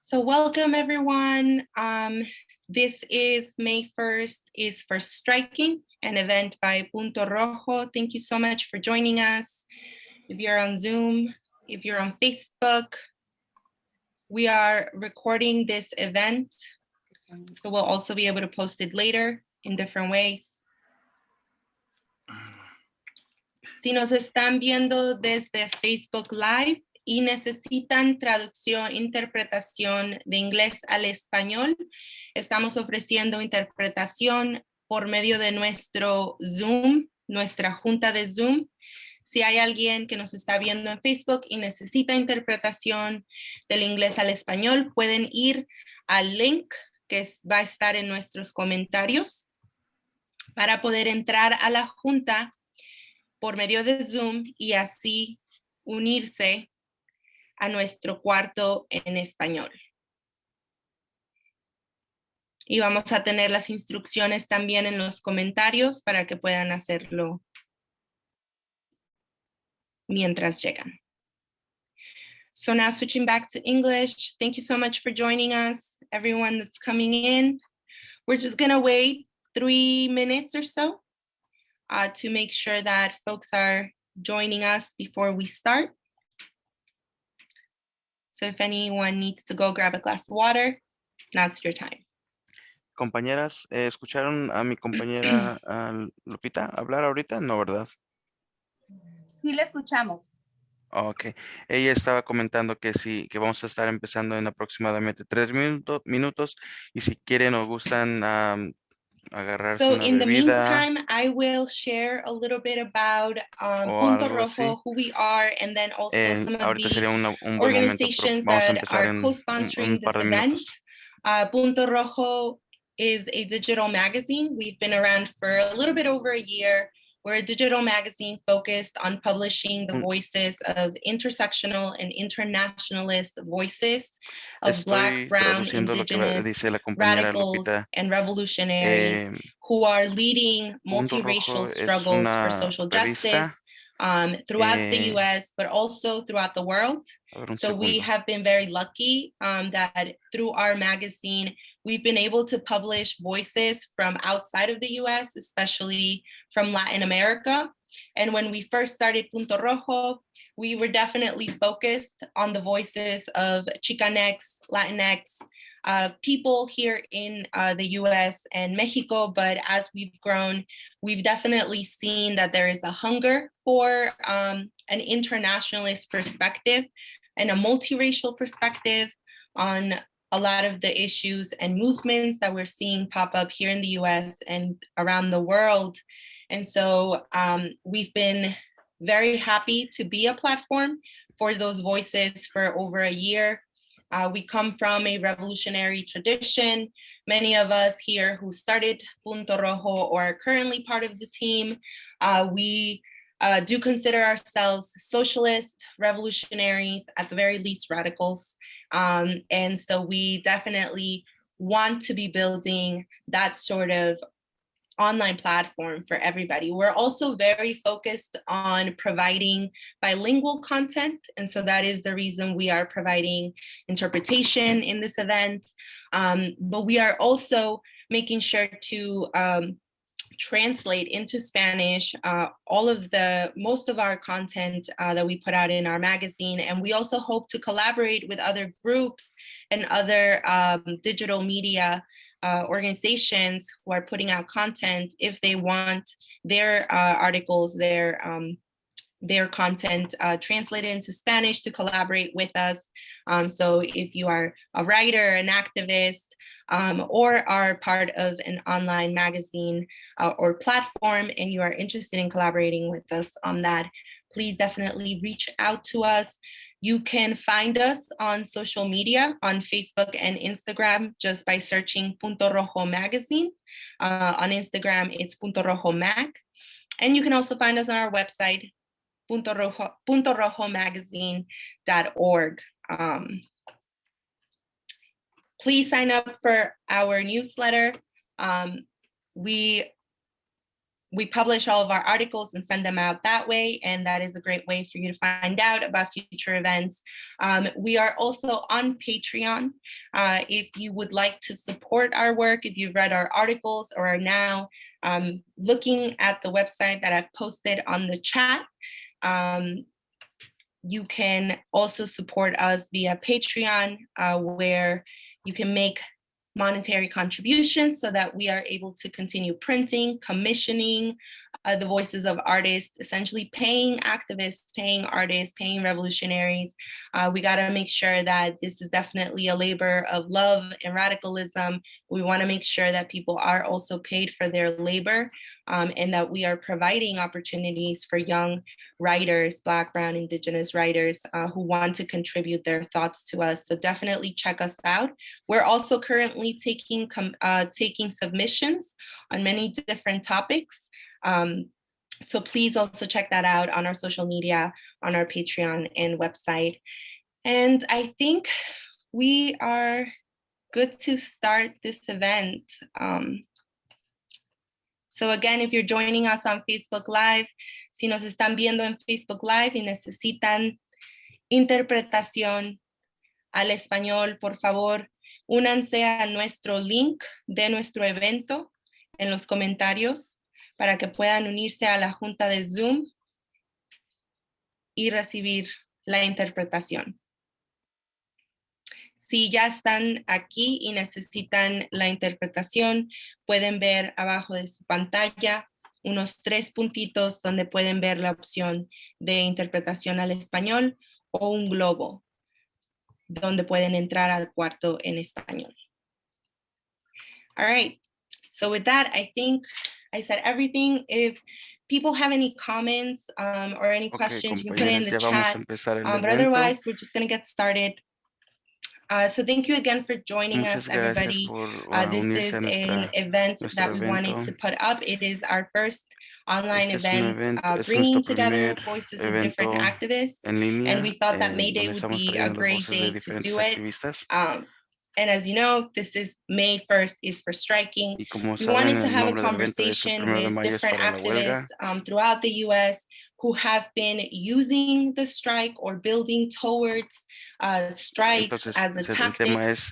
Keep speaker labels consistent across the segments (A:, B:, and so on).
A: So welcome everyone. This is May 1st is for Striking, an event by Puntorojo. Thank you so much for joining us. If you're on Zoom, if you're on Facebook, we are recording this event. So we'll also be able to post it later in different ways. Si nos están viendo desde Facebook Live y necesitan traducción, interpretación de inglés al español, estamos ofreciendo interpretación por medio de nuestro Zoom, nuestra junta de Zoom. Si hay alguien que nos está viendo en Facebook y necesita interpretación del inglés al español, pueden ir al link que va a estar en nuestros comentarios para poder entrar a la junta por medio de Zoom y así unirse a nuestro cuarto en español. Y vamos a tener las instrucciones también en los comentarios para que puedan hacerlo mientras llegan. So now switching back to English, thank you so much for joining us, everyone that's coming in. We're just gonna wait 3 minutes or so to make sure that folks are joining us before we start. So if anyone needs to go grab a glass of water, now's your time.
B: Compañeras, ¿escucharon a mi compañera Lupita hablar ahorita? No, ¿verdad?
C: Sí, la escuchamos.
B: Ok. Ella estaba comentando que sí, que vamos a estar empezando en aproximadamente 3 minutos y si quieren o gustan agarrarse
A: So
B: una
A: in the
B: bebida
A: meantime, I will share a little bit about
B: o algo así.
A: Puntorojo, who we are, and then also some of
B: Ahorita
A: the
B: sería un buen momento, pero
A: organizations
B: vamos a
A: that
B: empezar
A: are
B: en un
A: co-sponsoring
B: par
A: this
B: de
A: event.
B: minutos.
A: Puntorojo is a digital magazine. We've been around for a little bit over a year. We're a digital magazine focused on publishing the voices of intersectional and internationalist voices of Black, Brown, Indigenous, radicals, and revolutionaries who are leading multiracial struggles for social justice throughout the US, but also throughout the world. So we have been very lucky that through our magazine, we've been able to publish voices from outside of the US, especially from Latin America. And when we first started Puntorojo, we were definitely focused on the voices of Chicanx, Latinx, people here in the US and Mexico. But as we've grown, we've definitely seen that there is a hunger for an internationalist perspective and a multiracial perspective on a lot of the issues and movements that we're seeing pop up here in the US and around the world. And so we've been very happy to be a platform for those voices for over a year. We come from a revolutionary tradition. Many of us here who started Puntorojo or are currently part of the team, we do consider ourselves socialist revolutionaries, at the very least radicals. And so we definitely want to be building that sort of online platform for everybody. We're also very focused on providing bilingual content. And so that is the reason we are providing interpretation in this event. But we are also making sure to translate into Spanish most of our content that we put out in our magazine. And we also hope to collaborate with other groups and other digital media organizations who are putting out content if they want their articles, their content translated into Spanish to collaborate with us. So if you are a writer, an activist, or are part of an online magazine or platform and you are interested in collaborating with us on that, please definitely reach out to us. You can find us on social media, on Facebook and Instagram, just by searching Puntorojo Magazine. On Instagram, it's Puntorojo Mag. And you can also find us on our website, puntorojomagazine.org. Please sign up for our newsletter. We we publish all of our articles and send them out that way, and that is a great way for you to find out about future events. We are also on Patreon. If you would like to support our work, if you've read our articles or are now looking at the website that I've posted on the chat, you can also support us via Patreon, where you can make monetary contributions so that we are able to continue printing, commissioning the voices of artists, essentially paying activists, paying artists, paying revolutionaries. We got to make sure that this is definitely a labor of love and radicalism. We want to make sure that people are also paid for their labor, and that we are providing opportunities for young writers, Black, Brown, Indigenous writers who want to contribute their thoughts to us. So definitely check us out. We're also currently taking submissions on many different topics. So please also check that out on our social media, on our Patreon and website. And I think we are good to start this event. So again, if you're joining us on Facebook Live, si nos están viendo en Facebook Live y necesitan interpretación al español, por favor, únanse a nuestro link de nuestro evento en los comentarios para que puedan unirse a la junta de Zoom y recibir la interpretación. Si ya están aquí y necesitan la interpretación, pueden ver abajo de su pantalla unos 3 puntitos donde pueden ver la opción de interpretación al español o un globo donde pueden entrar al cuarto en español. All right, so with that, I think I said everything. If people have any comments or any questions, you can put it in the chat. But otherwise, we're just going to get started. So thank you again for joining us, everybody. This is an event that we wanted to put up. It is our first online event bringing together voices of different activists. And we thought that Mayday would be a great day to do it. And as you know, this is May 1st is for striking. We wanted to have a conversation with different activists throughout the US who have been using the strike or building towards strikes as a tactic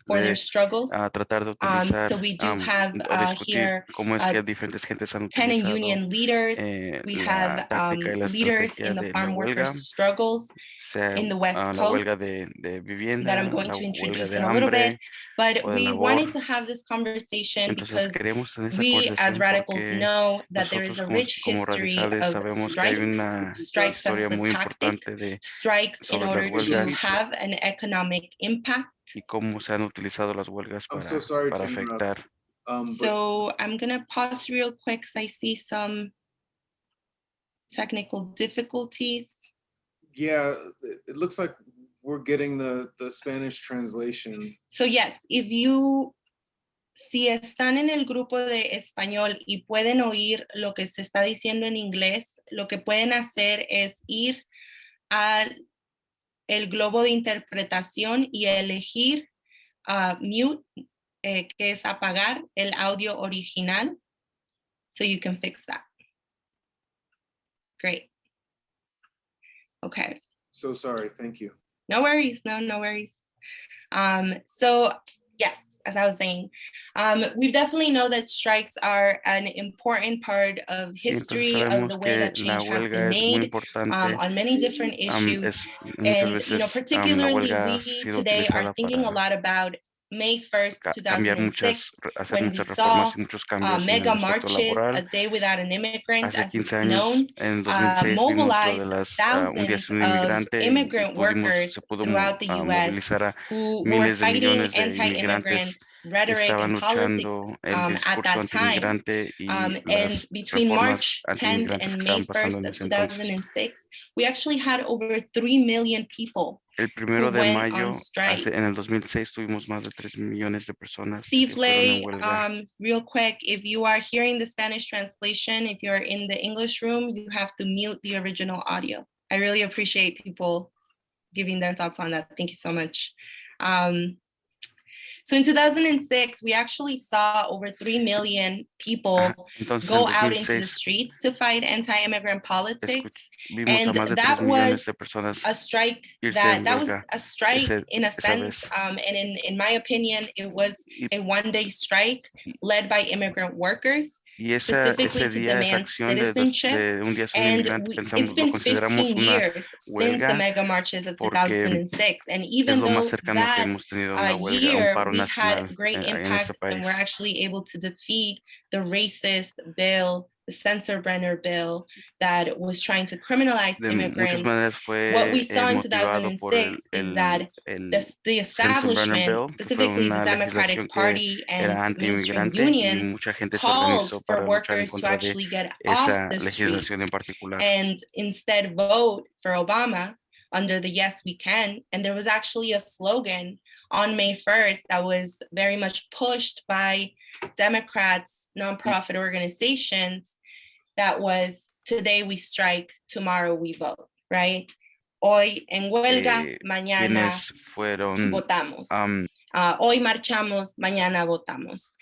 A: for their struggles. So we do have here tenant union leaders. We have leaders in the farm workers' struggles in the West Coast that I'm going to introduce in a little bit. But we wanted to have this conversation because we as radicals know that there is a rich history of strikes as a tactic, strikes in order to have an economic impact.
B: I'm so sorry to afectar.
A: So I'm gonna pause real quick because I see some technical difficulties.
D: Yeah, it looks like we're getting the Spanish translation.
A: So yes, si están en el grupo de español y pueden oír lo que se está diciendo en inglés, lo que pueden hacer es ir al el globo de interpretación y elegir mute, que es apagar el audio original. So you can fix that. Great. Okay.
D: So sorry, thank you.
A: No worries, no worries. So yes, as I was saying, we definitely know that strikes are an important part of history of the way that change has been made on many different issues. And particularly we today are thinking a lot about May 1st, 2006, when we saw mega marches, a day without an immigrant, as it's known, mobilized thousands of immigrant workers throughout the US who were fighting anti-immigrant rhetoric and politics at that time. And between March 10th and May 1st of 2006, we actually had over 3 million people.
B: El 1 de mayo, en el 2006, tuvimos más de 3 millones de personas.
A: Steve Lay, real quick, if you are hearing the Spanish translation, if you're in the English room, you have to mute the original audio. I really appreciate people giving their thoughts on that. Thank you so much. So in 2006, we actually saw over 3 million people
B: Entonces,
A: go
B: en
A: out into the
B: 2006
A: streets to fight anti-immigrant politics.
B: vimos a
A: And
B: más de 3
A: that
B: millones
A: was
B: de personas
A: a strike
B: irse en
A: that was
B: huelga
A: a strike in a
B: esa
A: sense.
B: vez.
A: And in my opinion, it was
B: Y,
A: a one-day strike led by immigrant workers,
B: y
A: specifically
B: ese
A: to
B: día, esa
A: demand
B: acción
A: citizenship.
B: de un día sin
A: And
B: inmigrante,
A: it's
B: pensamos, lo
A: been
B: consideramos
A: 15
B: una
A: years since the
B: huelga
A: mega marches of
B: porque
A: 2006. And
B: es
A: even
B: lo más
A: though
B: cercano que
A: that
B: hemos tenido a una huelga, a un
A: year
B: paro
A: we
B: nacional
A: had great
B: en
A: impact
B: este
A: and we're
B: país.
A: actually able to defeat the racist bill, the Sensenbrenner bill that was trying to criminalize
B: De muchas
A: immigrants.
B: maneras
A: What we
B: fue
A: saw in
B: motivado por
A: 2006 is that the
B: Sensenbrenner
A: establishment,
B: Bill, que fue
A: specifically the
B: una
A: Democratic
B: legislación que
A: Party and
B: era
A: mainstream
B: anti-inmigrante y
A: unions,
B: mucha gente se
A: called
B: organizó
A: for
B: para luchar en
A: workers to
B: contra de
A: actually get off
B: esa
A: the streets
B: legislación en particular.
A: and instead vote for Obama under the Yes We Can. And there was actually a slogan on May 1st that was very much pushed by Democrats, nonprofit organizations, that was today we strike, tomorrow we vote, right? Hoy en huelga, mañana
B: Quienes fueron
A: votamos. Hoy marchamos, mañana votamos.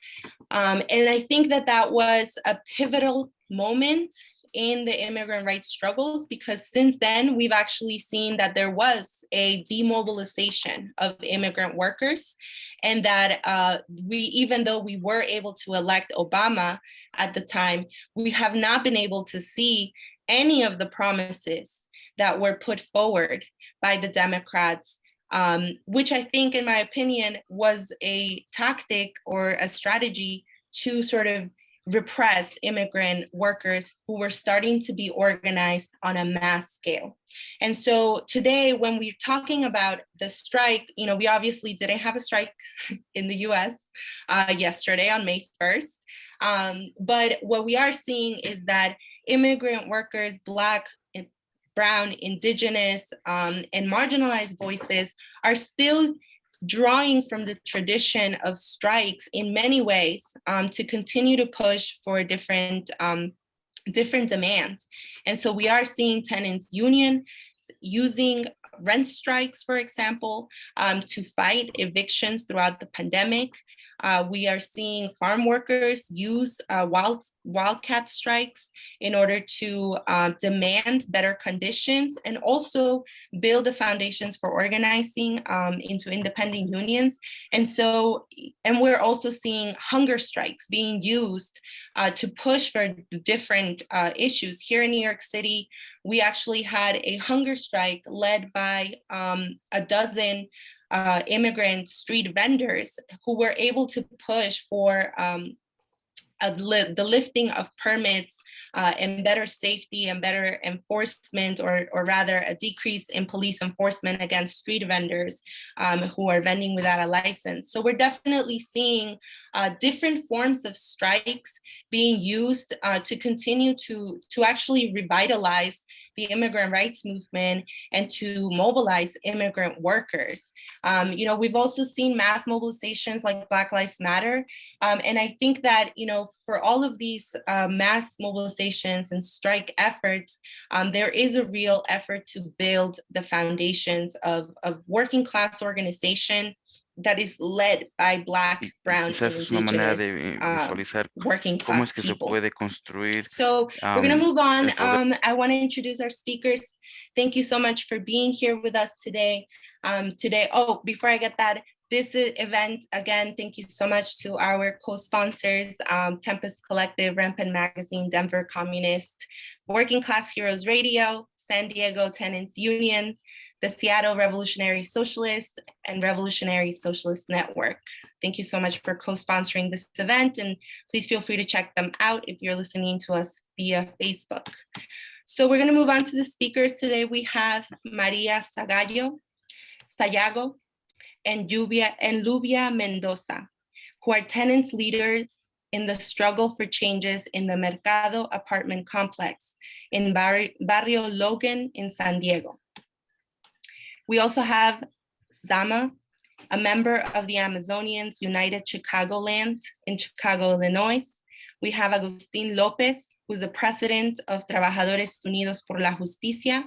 A: And I think that was a pivotal moment in the immigrant rights struggles, because since then we've actually seen that there was a demobilization of immigrant workers, and that even though we were able to elect Obama at the time, we have not been able to see any of the promises that were put forward by the Democrats, which I think, in my opinion, was a tactic or a strategy to sort of repress immigrant workers who were starting to be organized on a mass scale. And so today, when we're talking about the strike, we obviously didn't have a strike in the US yesterday on May 1st. But what we are seeing is that immigrant workers, Black, Brown, Indigenous, and marginalized voices are still drawing from the tradition of strikes in many ways to continue to push for different demands. And so we are seeing tenants union using rent strikes, for example, to fight evictions throughout the pandemic. We are seeing farm workers use wildcat strikes in order to demand better conditions and also build the foundations for organizing into independent unions. And we're also seeing hunger strikes being used to push for different issues. Here in New York City, we actually had a hunger strike led by a dozen immigrant street vendors who were able to push for the lifting of permits and better safety and better enforcement, or rather a decrease in police enforcement against street vendors who are vending without a license. So we're definitely seeing different forms of strikes being used to continue to actually revitalize the immigrant rights movement and to mobilize immigrant workers. We've also seen mass mobilizations like Black Lives Matter. And I think that, for all of these mass mobilizations and strike efforts, there is a real effort to build the foundations of working class organization that is led by Black, Brown,
B: Quizás
A: and
B: es una manera de
A: Indigenous
B: visualizar
A: working
B: cómo
A: class
B: es que
A: people.
B: se puede construir.
A: So we're going to move on.
B: el poder.
A: I want to introduce our speakers. Thank you so much for being here with us today. Before I get that, this event, again, thank you so much to our co-sponsors, Tempest Collective, Rampant Magazine, Denver Communist, Working Class Heroes Radio, San Diego Tenants Union, the Seattle Revolutionary Socialist, and Revolutionary Socialist Network. Thank you so much for co-sponsoring this event, and please feel free to check them out if you're listening to us via Facebook. So we're gonna move on to the speakers today. We have Maria Sayago, and Lubia Mendoza, who are tenants leaders in the struggle for changes in the Mercado apartment complex in Barrio Logan in San Diego. We also have Zama, a member of the Amazonians United Chicagoland in Chicago, Illinois. We have Agustin Lopez, who's the president of Trabajadores Unidos por la Justicia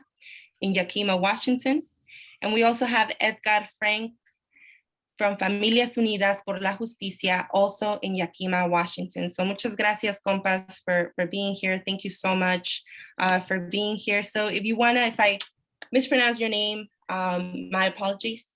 A: in Yakima, Washington. And we also have Edgar Franks, from Familias Unidas por la Justicia, also in Yakima, Washington. So muchas gracias, compas, for being here. Thank you so much for being here. So if you wanna, if I mispronounce your name, my apologies.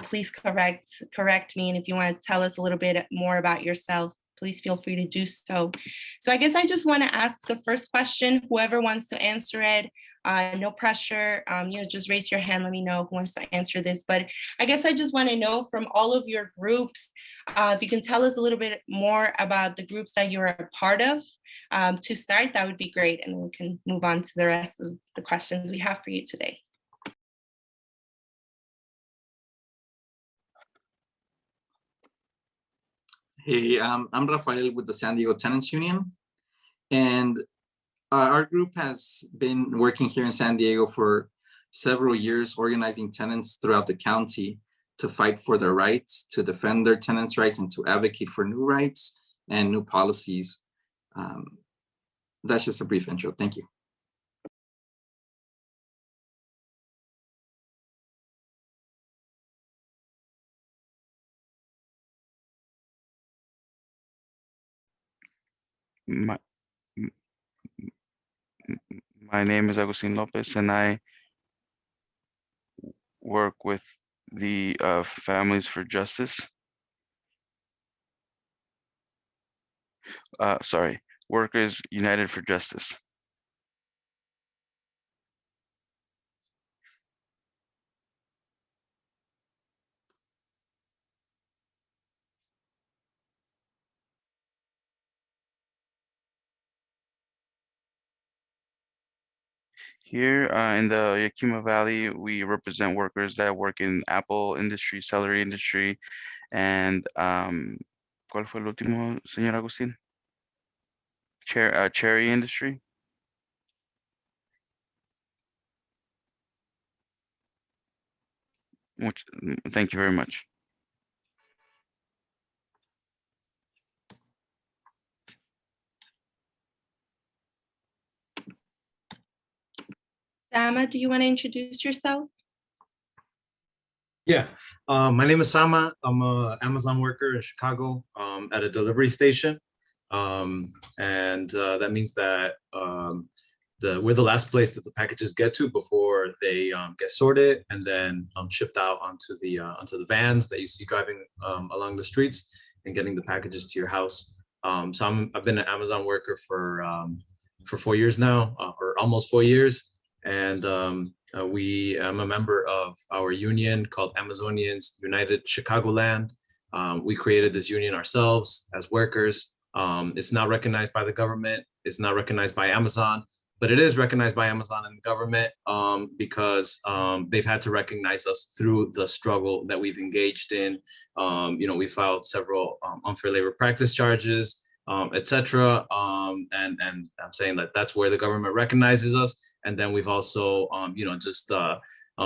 A: Please correct me. And if you wanna tell us a little bit more about yourself, please feel free to do so. So I guess I just wanna ask the first question, whoever wants to answer it. No pressure, just raise your hand, let me know who wants to answer this. But I guess I just want to know from all of your groups, if you can tell us a little bit more about the groups that you're a part of. To start, that would be great, and we can move on to the rest of the questions we have for you today.
E: Hey, I'm Rafael with the San Diego Tenants Union, and our group has been working here in San Diego for several years, organizing tenants throughout the county to fight for their rights, to defend their tenants' rights, and to advocate for new rights and new policies. That's just a brief intro. Thank you.
B: My name is Agustin Lopez, and I work with the Families for Justice. Sorry, Workers United for Justice. Here in the Yakima Valley, we represent workers that work in apple industry, celery industry, and ¿cuál fue el último, señor Agustín? Cherry industry. Thank you very much.
A: Sama, do you want to introduce yourself?
F: Yeah, my name is Sama. I'm an Amazon worker in Chicago at a delivery station. And that means that we're the last place that the packages get to before they get sorted and then shipped out onto the vans that you see driving along the streets and getting the packages to your house. So I've been an Amazon worker for 4 years now, or almost 4 years. And I'm a member of our union called Amazonians United Chicagoland. We created this union ourselves as workers. It's not recognized by the government. It's not recognized by Amazon, but it is recognized by Amazon and the government because they've had to recognize us through the struggle that we've engaged in. We filed several unfair labor practice charges, etc. And I'm saying that that's where the government recognizes us. And then we've also,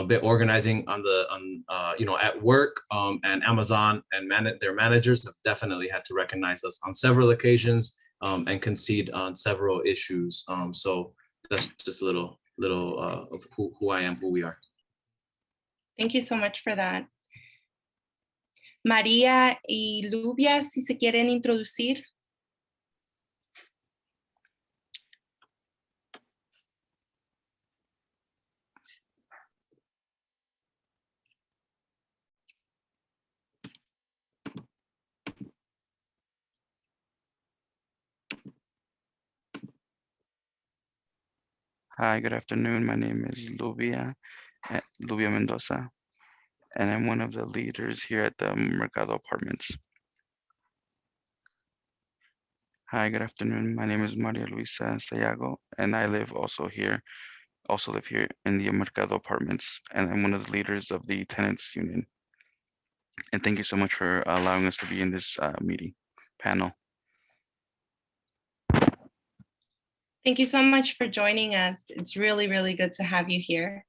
F: been organizing at work, and Amazon and their managers have definitely had to recognize us on several occasions and concede on several issues. So that's just a little of who I am, who we are.
A: Thank you so much for that. María y Lubia, si se quieren introducir.
B: Hi, good afternoon. My name is Lubia Mendoza, and I'm one of the leaders here at the Mercado Apartments. Hi, good afternoon. My name is Maria Luisa Sayago, and I live here in the Mercado Apartments, and I'm one of the leaders of the Tenants Union. And thank you so much for allowing us to be in this panel.
A: Thank you so much for joining us. It's really, really good to have you here.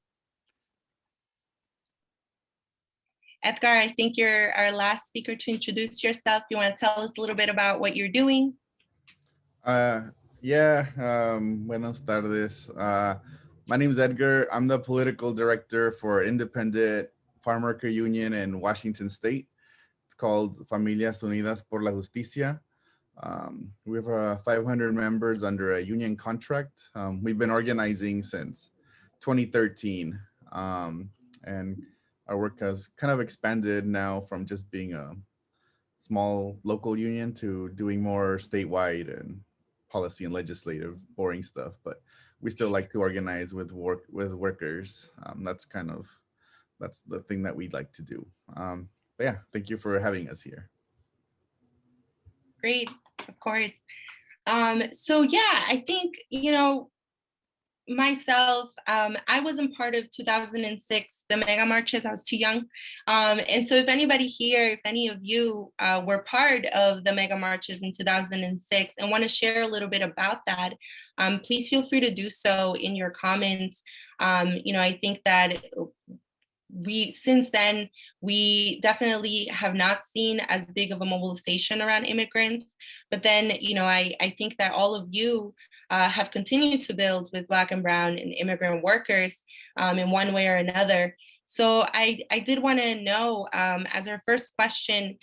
A: Edgar, I think you're our last speaker to introduce yourself. You want to tell us a little bit about what you're doing?
G: Buenas tardes. My name is Edgar. I'm the political director for Independent Farm Worker Union in Washington State. It's called Familias Unidas por la Justicia. We have 500 members under a union contract. We've been organizing since 2013, and our work has kind of expanded now from just being a small local union to doing more statewide and policy and legislative boring stuff. But we still like to organize with workers. That's the thing that we'd like to do. But yeah, thank you for having us here.
A: Great, of course. So yeah, I think, myself, I wasn't part of 2006, the mega marches. I was too young. And so if anybody here, if any of you were part of the mega marches in 2006 and want to share a little bit about that, please feel free to do so in your comments. I think that since then, we definitely have not seen as big of a mobilization around immigrants. But then, I think that all of you have continued to build with Black and Brown and immigrant workers in one way or another. So I did want to know, as our first question,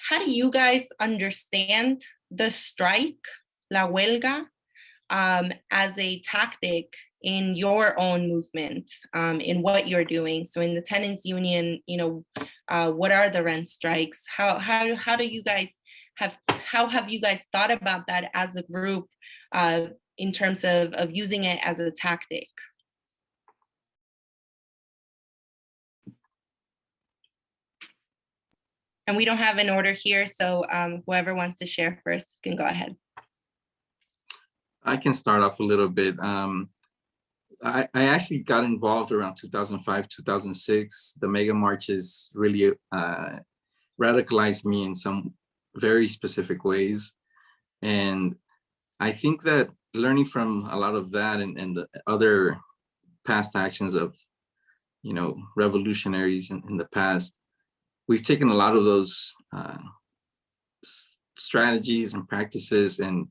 A: how do you guys understand the strike, la huelga, as a tactic in your own movement, in what you're doing? So in the tenants union, what are the rent strikes? How have you guys thought about that as a group, in terms of using it as a tactic? And we don't have an order here, so whoever wants to share first can go ahead.
E: I can start off a little bit. I actually got involved around 2005, 2006. The mega marches really radicalized me in some very specific ways. And I think that learning from a lot of that and the other past actions of, revolutionaries in the past, we've taken a lot of those strategies and practices, and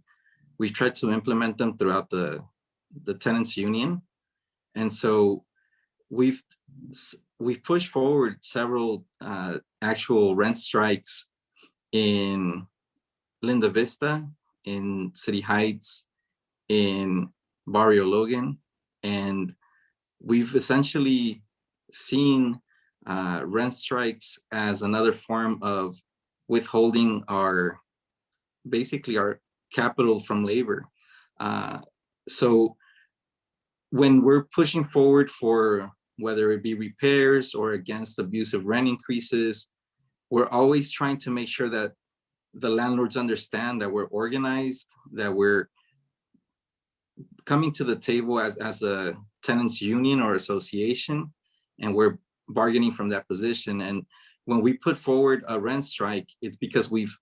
E: we've tried to implement them throughout the tenants union. And so we've pushed forward several actual rent strikes in Linda Vista, in City Heights, in Barrio Logan, and we've essentially seen rent strikes as another form of withholding basically our capital from labor. So when we're pushing forward for whether it be repairs or against abusive rent increases, we're always trying to make sure that the landlords understand that we're organized, that we're coming to the table as a tenants union or association, and we're bargaining from that position. And when we put forward a rent strike, it's because we've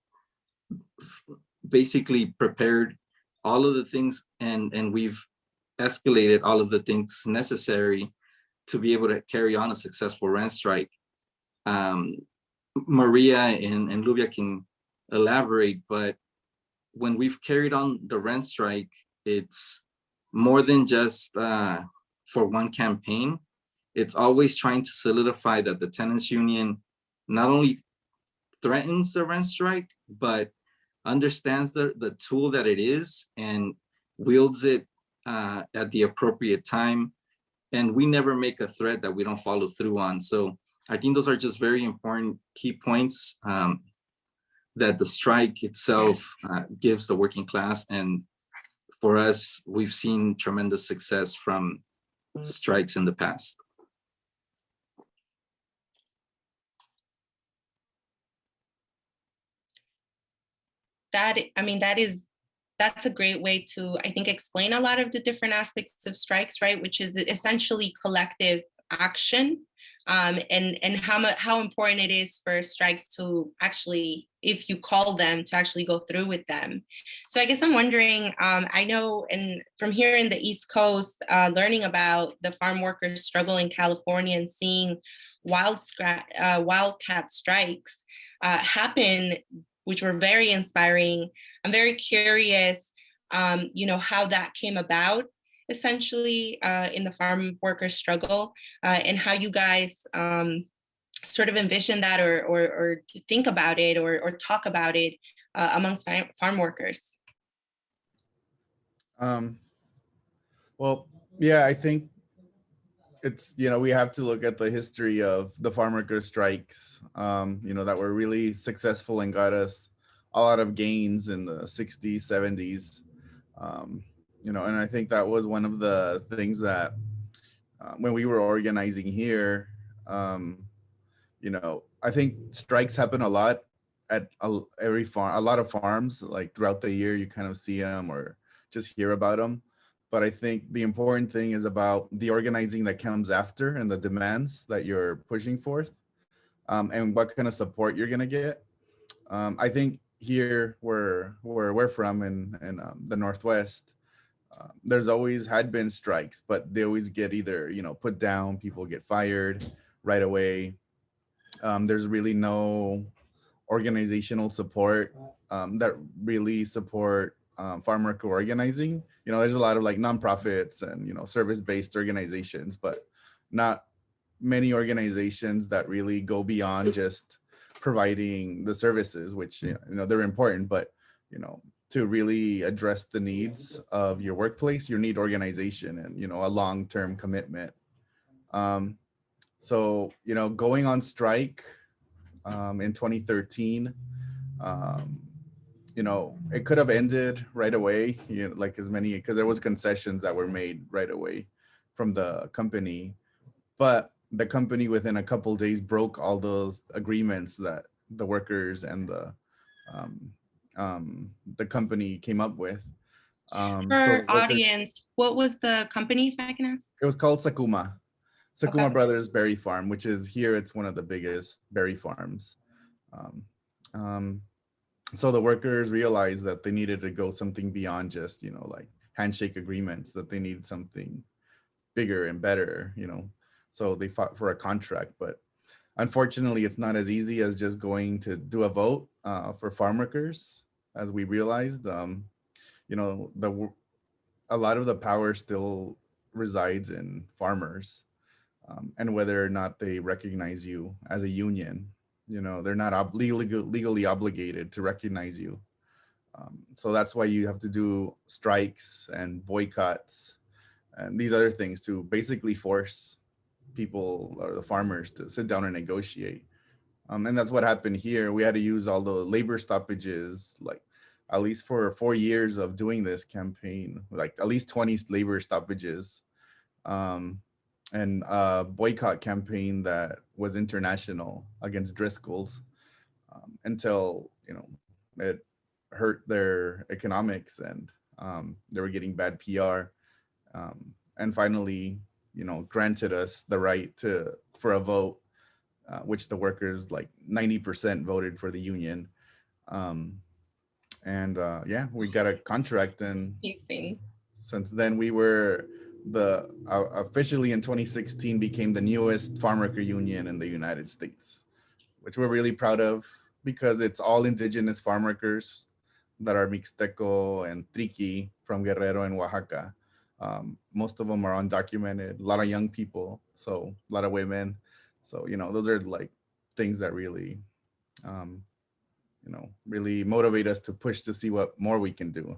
E: basically prepared all of the things and we've escalated all of the things necessary to be able to carry on a successful rent strike. Maria and Lubia can elaborate, but when we've carried on the rent strike, it's more than just for one campaign. It's always trying to solidify that the tenants union not only threatens the rent strike, but understands the tool that it is and wields it at the appropriate time. And we never make a threat that we don't follow through on. So I think those are just very important key points that the strike itself gives the working class. And for us, we've seen tremendous success from strikes in the past.
A: That's a great way to, I think, explain a lot of the different aspects of strikes, right? Which is essentially collective action, and how important it is for strikes to actually, if you call them, to actually go through with them. So I guess I'm wondering, I know, and from here in the East Coast, learning about the farm workers' struggle in California and seeing wildcat strikes happen, which were very inspiring. I'm very curious, how that came about, essentially, in the farm workers' struggle, and how you guys sort of envision that or think about it or talk about it amongst farm workers?
G: Well, yeah, I think it's, we have to look at the history of the farm worker strikes, that were really successful and got us a lot of gains in the 60s, 70s. And I think that was one of the things that when we were organizing here, I think strikes happen a lot at every farm, a lot of farms, like throughout the year, you kind of see them or just hear about them. But I think the important thing is about the organizing that comes after and the demands that you're pushing forth, and what kind of support you're gonna get. I think here where we're from in the Northwest, there's always had been strikes, but they always get either put down, people get fired right away. There's really no organizational support that really support farm worker organizing. There's a lot of like nonprofits and service-based organizations, but not many organizations that really go beyond just providing the services, which they're important, but to really address the needs of your workplace, you need organization and a long-term commitment. So going on strike in 2013, it could have ended right away, like as many, because there was concessions that were made right away from the company, but the company within a couple days broke all those agreements that the workers and the company came up with.
A: For audience, what was the company, if I can ask?
G: It was called Sakuma
A: Okay.
G: Brothers Berry Farm, which is here. It's one of the biggest berry farms. So the workers realized that they needed to go something beyond just, like handshake agreements, that they needed something bigger and better, so they fought for a contract. But unfortunately, it's not as easy as just going to do a vote for farm workers, as we realized. A lot of the power still resides in farmers, and whether or not they recognize you as a union. They're not legally obligated to recognize you. So that's why you have to do strikes and boycotts and these other things to basically force people or the farmers to sit down and negotiate. And that's what happened here. We had to use all the labor stoppages, like at least for 4 years of doing this campaign, like at least 20 labor stoppages, and a boycott campaign that was international against Driscoll's, until it hurt their economics and they were getting bad PR, and finally granted us the right for a vote, which the workers, like 90% voted for the union, and yeah, we got a contract. And
A: Amazing.
G: since then we were officially in 2016 became the newest farm worker union in the United States, which we're really proud of, because it's all indigenous farm workers that are Mixteco and Triqui from Guerrero and Oaxaca. Most of them are undocumented, a lot of young people, so a lot of women. So, those are like things that really, really motivate us to push to see what more we can do.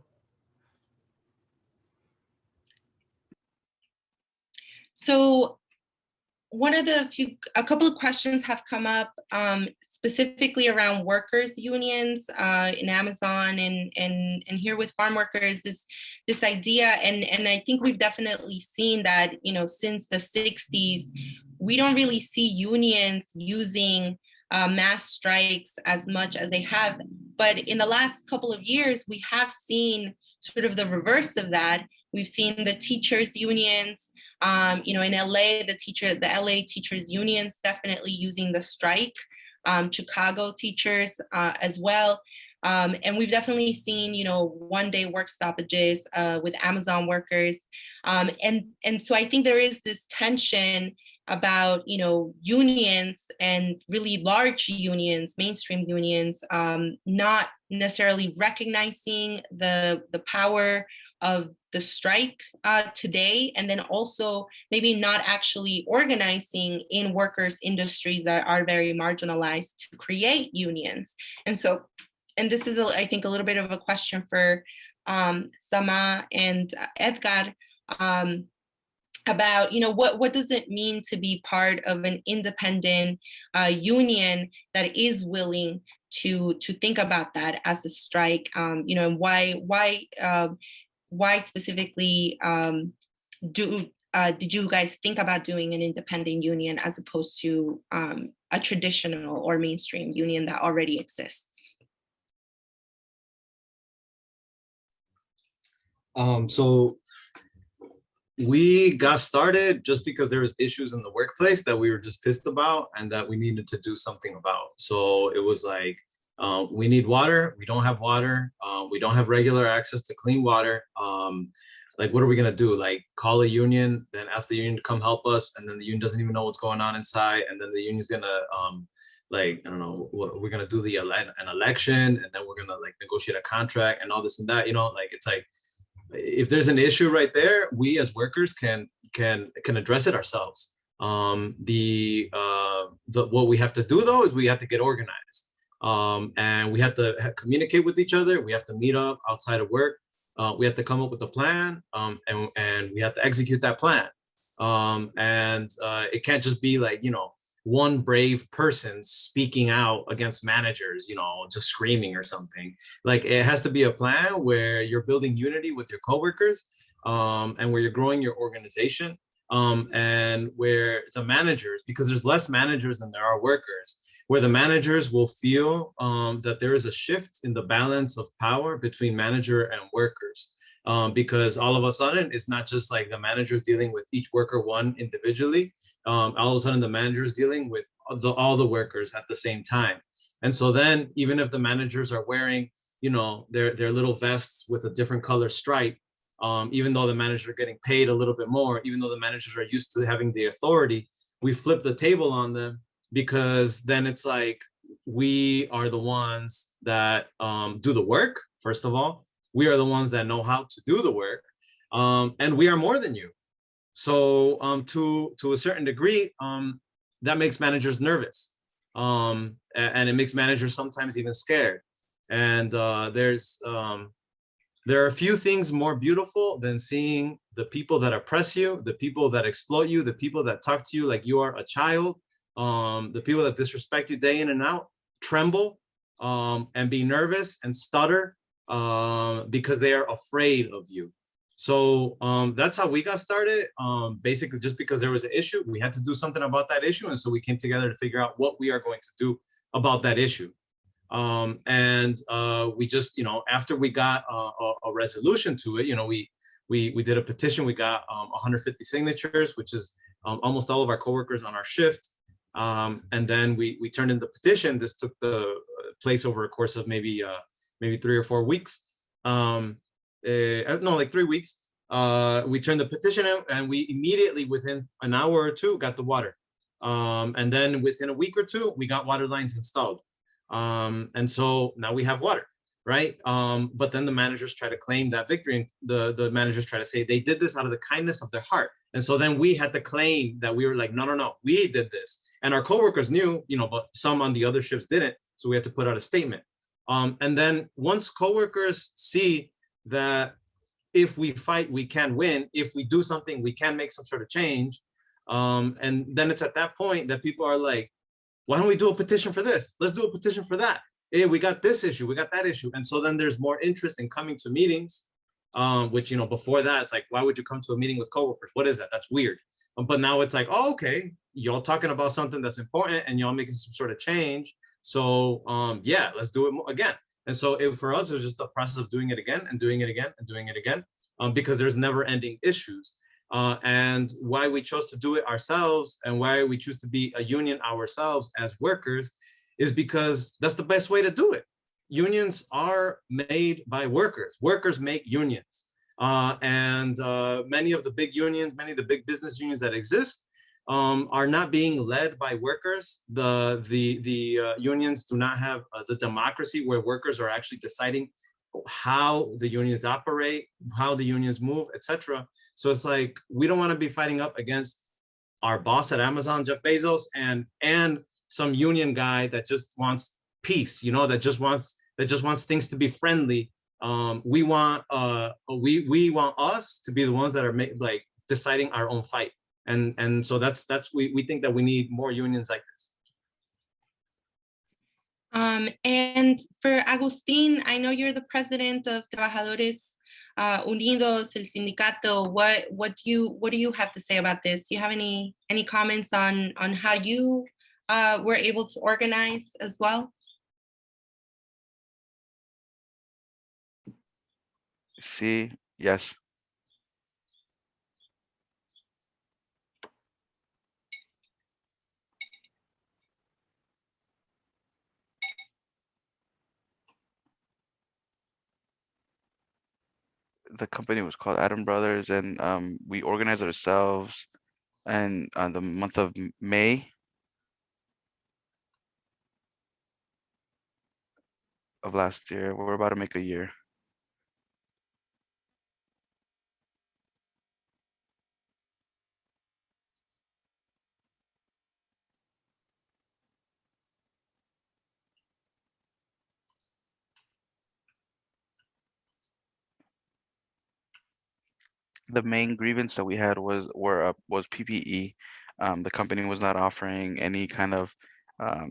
A: So a couple of questions have come up specifically around workers unions in Amazon and here with farm workers, this idea, and I think we've definitely seen that, since the 60s, we don't really see unions using mass strikes as much as they have. But in the last couple of years, we have seen sort of the reverse of that. We've seen the teachers unions, in LA, the LA teachers unions definitely using the strike, Chicago teachers as well. And we've definitely seen, 1-day work stoppages with Amazon workers. And so I think there is this tension about, unions and really large unions, mainstream unions, not necessarily recognizing the power of the strike today, and then also maybe not actually organizing in workers' industries that are very marginalized to create unions. And so, and this is, I think, a little bit of a question for Sama and Edgar, about, you know, what does it mean to be part of an independent union that is willing to think about that as a strike, you know, and why specifically did you guys think about doing an independent union as opposed to a traditional or mainstream union that already exists?
F: So we got started just because there was issues in the workplace that we were just pissed about and that we needed to do something about. So it was like, we need water. We don't have water. We don't have regular access to clean water. Like, what are we gonna do? Like, call a union, then ask the union to come help us, and then the union doesn't even know what's going on inside, and then the union's gonna like, I don't know, we're gonna do an election, and then we're gonna like negotiate a contract and all this and that. You know, like, it's like, if there's an issue right there, we as workers can address it ourselves. What we have to do though is we have to get organized, and we have to communicate with each other. We have to meet up outside of work. We have to come up with a plan, and we have to execute that plan. It can't just be like, you know, one brave person speaking out against managers, you know, just screaming or something. Like, it has to be a plan where you're building unity with your coworkers, and where you're growing your organization, and where the managers, because there's less managers than there are workers, where the managers will feel that there is a shift in the balance of power between manager and workers. Because all of a sudden, it's not just like the managers dealing with each worker one individually. All of a sudden, the managers dealing with all the workers at the same time. And so then, even if the managers are wearing, you know, their little vests with a different color stripe, even though the managers are getting paid a little bit more, even though the managers are used to having the authority, we flip the table on them, because then it's like, we are the ones that do the work. First of all, we are the ones that know how to do the work, and we are more than you. So to a certain degree, that makes managers nervous, and it makes managers sometimes even scared. And there are a few things more beautiful than seeing the people that oppress you, the people that exploit you, the people that talk to you like you are a child, the people that disrespect you day in and out, tremble, and be nervous and stutter, because they are afraid of you. So that's how we got started. Basically, just because there was an issue, we had to do something about that issue. And so we came together to figure out what we are going to do about that issue. We just, you know, after we got a resolution to it, you know, we did a petition. We got 150 signatures, which is almost all of our coworkers on our shift. And then we turned in the petition. This took the place over a course of maybe 3 or 4 weeks. No, like 3 weeks. We turned the petition in, and we immediately, within an hour or two, got the water. And then within a week or two, we got water lines installed. And so now we have water, right? But then the managers try to claim that victory, and the managers try to say they did this out of the kindness of their heart. And so then we had to claim that we were like, no, we did this. And our coworkers knew, you know, but some on the other shifts didn't. So we had to put out a statement. And then once coworkers see that if we fight, we can win. If we do something, we can make some sort of change. And then it's at that point that people are like, why don't we do a petition for this? Let's do a petition for that. Hey, we got this issue, we got that issue. And so then there's more interest in coming to meetings, which, you know, before that, it's like, why would you come to a meeting with coworkers? What is that? That's weird. But now it's like, oh, okay, y'all talking about something that's important and y'all making some sort of change. So yeah, let's do it again. And so for us, it was just the process of doing it again and doing it again and doing it again, because there's never ending issues. And why we chose to do it ourselves and why we choose to be a union ourselves as workers is because that's the best way to do it. Unions are made by workers. Workers make unions. Many of the big unions, many of the big business unions that exist are not being led by workers. The unions do not have the democracy where workers are actually deciding how the unions operate, how the unions move, etc. So it's like, we don't want to be fighting up against our boss at Amazon, Jeff Bezos, and some union guy that just wants peace, you know, that just wants things to be friendly. We want us to be the ones that are like deciding our own fight. And so that's we think that we need more unions like this.
A: And for Agustin, I know you're the president of Trabajadores Unidos, el sindicato. What do you have to say about this? Do you have any comments on how you were able to organize as well?
B: Sí, yes. The company was called Adam Brothers, and we organized ourselves. And on the month of May of last year, we're about to make a year. The main grievance that we had was PPE. The company was not offering any kind of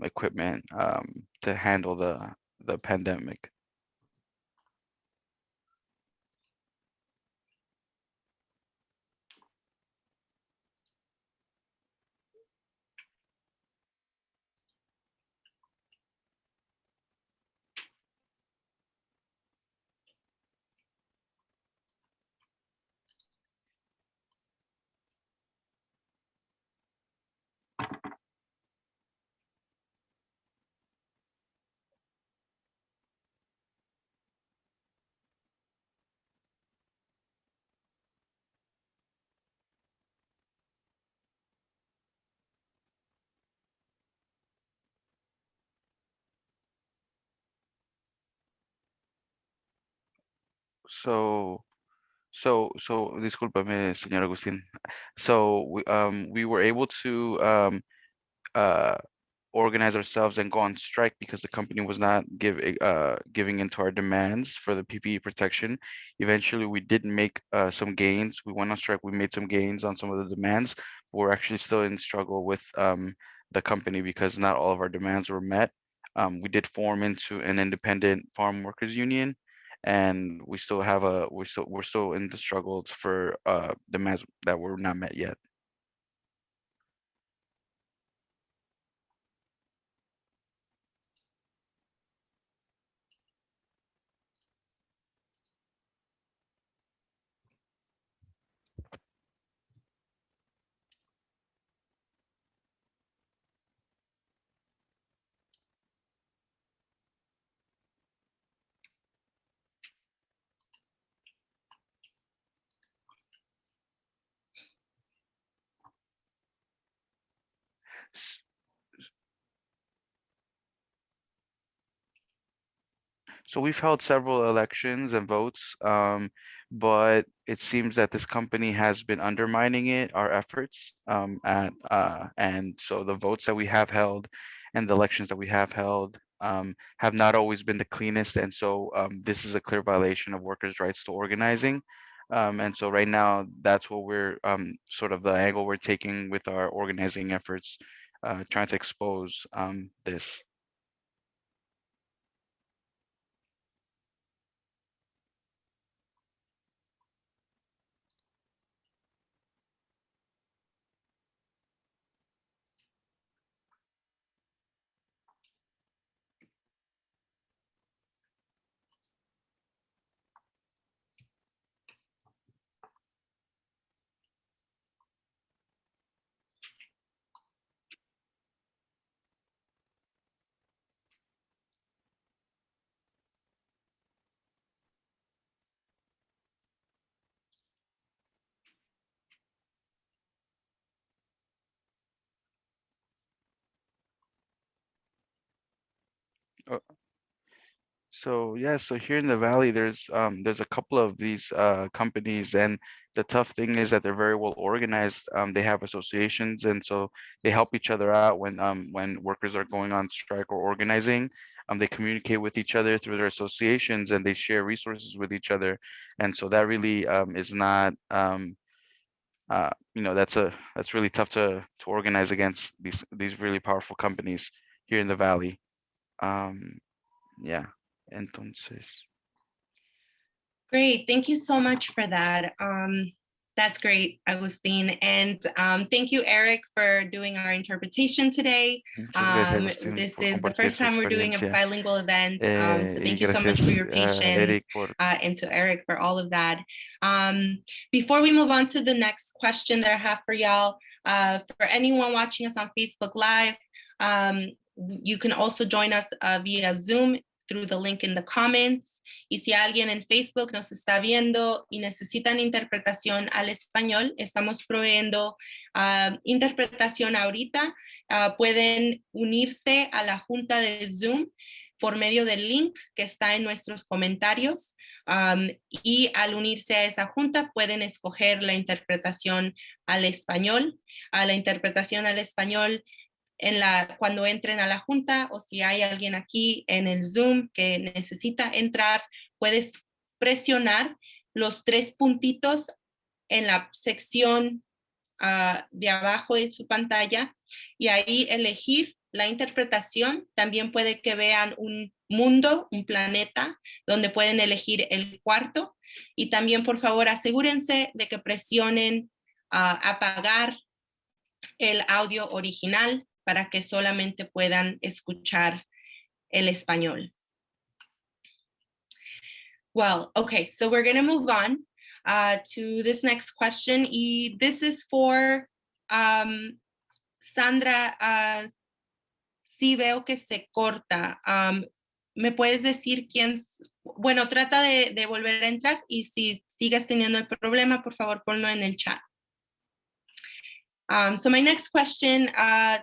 B: equipment to handle the pandemic. Discúlpame, señor Agustín. So we were able to uh, organize ourselves and go on strike because the company was not giving into our demands for the PPE protection. Eventually, we did make some gains. We went on strike. We made some gains on some of the demands, but we're actually still in struggle with the company because not all of our demands were met. We did form into an independent farm workers union, and we still have we're still in the struggle for demands that were not met yet. S- So we've held several elections and votes, but it seems that this company has been undermining our efforts, and so the votes that we have held and the elections that we have held have not always been the cleanest, and so this is a clear violation of workers' rights to organizing. And so right now, that's what we're sort of the angle we're taking with our organizing efforts, trying to expose this. So yeah, so here in the Valley, there's a couple of these companies, and the tough thing is that they're very well organized. They have associations, and so they help each other out when workers are going on strike or organizing. They communicate with each other through their associations, and they share resources with each other. And so that really is not that's really tough to organize against these really powerful companies here in the Valley. Yeah. Entonces,
A: Great, thank you so much for that. That's great, Agustin. And thank you, Eric, for doing our interpretation today.
B: muchas gracias, Agustín,
A: This
B: por
A: is the
B: compartir
A: first
B: su
A: time we're doing a
B: experiencia.
A: bilingual event. So
B: Y
A: thank you so much for your
B: gracias,
A: patience,
B: Eric, por
A: and to Eric for all of that. Before we move on to the next question that I have for y'all, for anyone watching us on Facebook Live, you can also join us via Zoom through the link in the comments. Y si alguien en Facebook nos está viendo y necesitan interpretación al español, estamos proveyendo interpretación ahorita. Pueden unirse a la junta de Zoom por medio del link que está en nuestros comentarios. Y al unirse a esa junta pueden escoger la interpretación al español. La interpretación al español cuando entren a la junta, o si hay alguien aquí en el Zoom que necesita entrar, puedes presionar los 3 puntitos en la sección de abajo de su pantalla y ahí elegir la interpretación. También puede que vean un mundo, un planeta, donde pueden elegir el cuarto. Y también, por favor, asegúrense de que presionen apagar el audio original para que solamente puedan escuchar el español. Well, okay, so we're going to move on to this next question. Y this is for Sandra. Sí veo que se corta. ¿Me puedes decir quién? Bueno, trata de volver a entrar y si sigues teniendo el problema, por favor, ponlo en el chat. So my next question,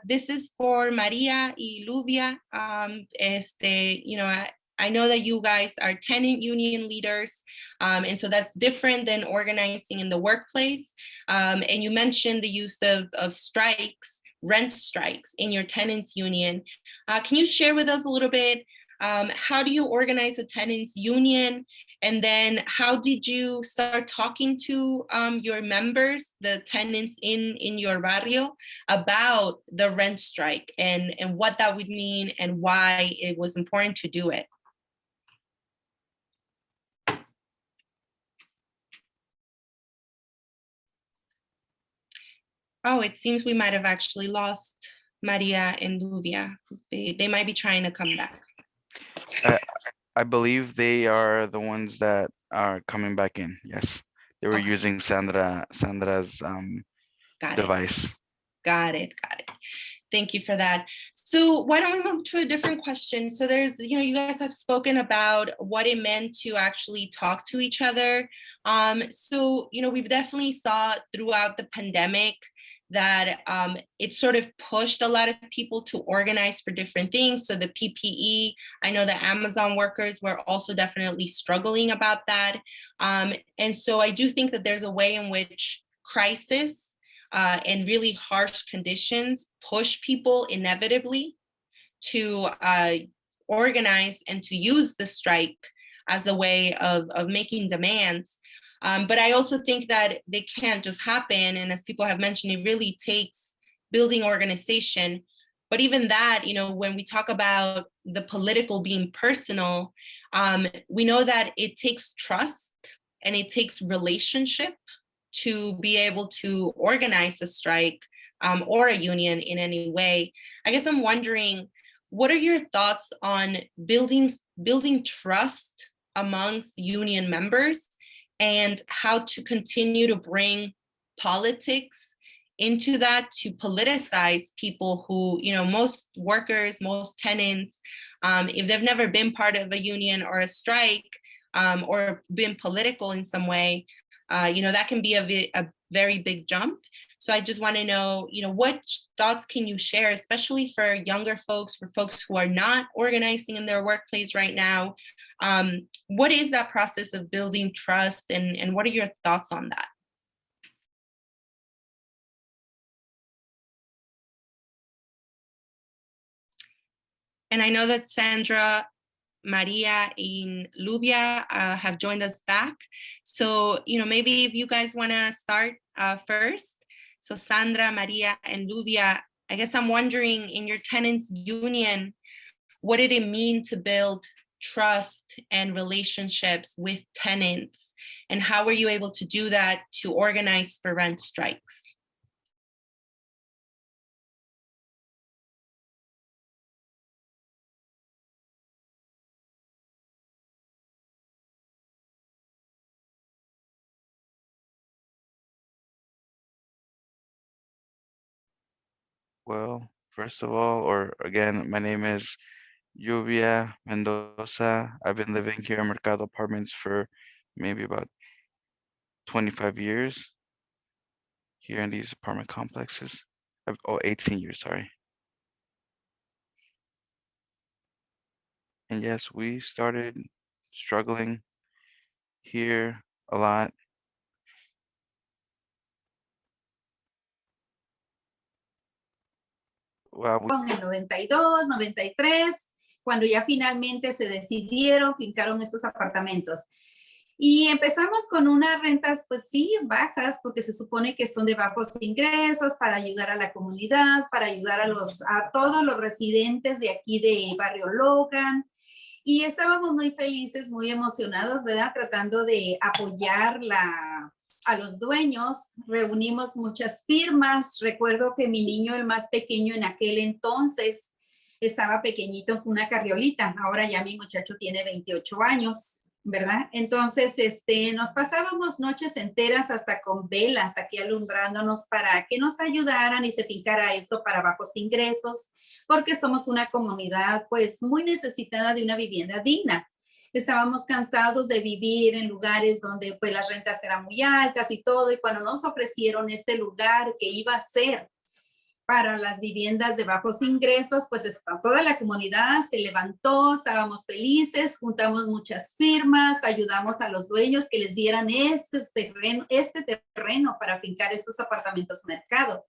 A: this is for Maria y Luvia. I know that you guys are tenant union leaders, and so that's different than organizing in the workplace. And you mentioned the use of strikes, rent strikes in your tenants union. Can you share with us a little bit, how do you organize a tenants union? And then how did you start talking to your members, the tenants in your barrio, about the rent strike and what that would mean and why it was important to do it? Oh, it seems we might have actually lost Maria and Luvia. They might be trying to come back.
B: I believe they are the ones that are coming back in. Yes, they were
A: Okay.
B: using Sandra's
A: Got
B: device.
A: Got it. Thank you for that. So why don't we move to a different question? So there's, you guys have spoken about what it meant to actually talk to each other. So, we've definitely saw throughout the pandemic that it sort of pushed a lot of people to organize for different things. So the PPE, I know the Amazon workers were also definitely struggling about that. And so I do think that there's a way in which crisis and really harsh conditions push people inevitably to organize and to use the strike as a way of making demands. But I also think that they can't just happen. And as people have mentioned, it really takes building organization. But even that, when we talk about the political being personal, we know that it takes trust and it takes relationship to be able to organize a strike or a union in any way. I guess I'm wondering, what are your thoughts on building trust amongst union members and how to continue to bring politics into that, to politicize people who, most workers, most tenants, if they've never been part of a union or a strike or been political in some way, that can be a very big jump. So I just want to know, what thoughts can you share, especially for younger folks, for folks who are not organizing in their workplace right now? What is that process of building trust, and what are your thoughts on that? And I know that Sandra, Maria, and Lubia have joined us back. So, maybe if you guys want to start first. So Sandra, Maria, and Lubia, I guess I'm wondering, in your tenants union, what did it mean to build trust and relationships with tenants? And how were you able to do that to organize for rent strikes?
B: Well, first of all, or again, my name is Lluvia Mendoza. I've been living here in Mercado Apartments for maybe about 25 years here in these apartment complexes. 18 years, sorry. And yes, we started struggling here a lot. Well,
C: En el 92, 93, cuando ya finalmente se decidieron, fincaron estos apartamentos. Y empezamos con unas rentas, pues sí, bajas, porque se supone que son de bajos ingresos, para ayudar a la comunidad, para ayudar a todos los residentes de aquí de Barrio Logan. Y estábamos muy felices, muy emocionados, ¿verdad? Tratando de apoyar a los dueños. Reunimos muchas firmas. Recuerdo que mi niño, el más pequeño en aquel entonces, estaba pequeñito con una carriolita. Ahora ya mi muchacho tiene 28 años, ¿verdad? Entonces, nos pasábamos noches enteras hasta con velas aquí alumbrándonos para que nos ayudaran y se fincara esto para bajos ingresos, porque somos una comunidad pues muy necesitada de una vivienda digna. Estábamos cansados de vivir en lugares donde pues las rentas eran muy altas y todo, y cuando nos ofrecieron este lugar que iba a ser para las viviendas de bajos ingresos, pues toda la comunidad se levantó, estábamos felices, juntamos muchas firmas, ayudamos a los dueños que les dieran este terreno para fincar estos apartamentos mercado.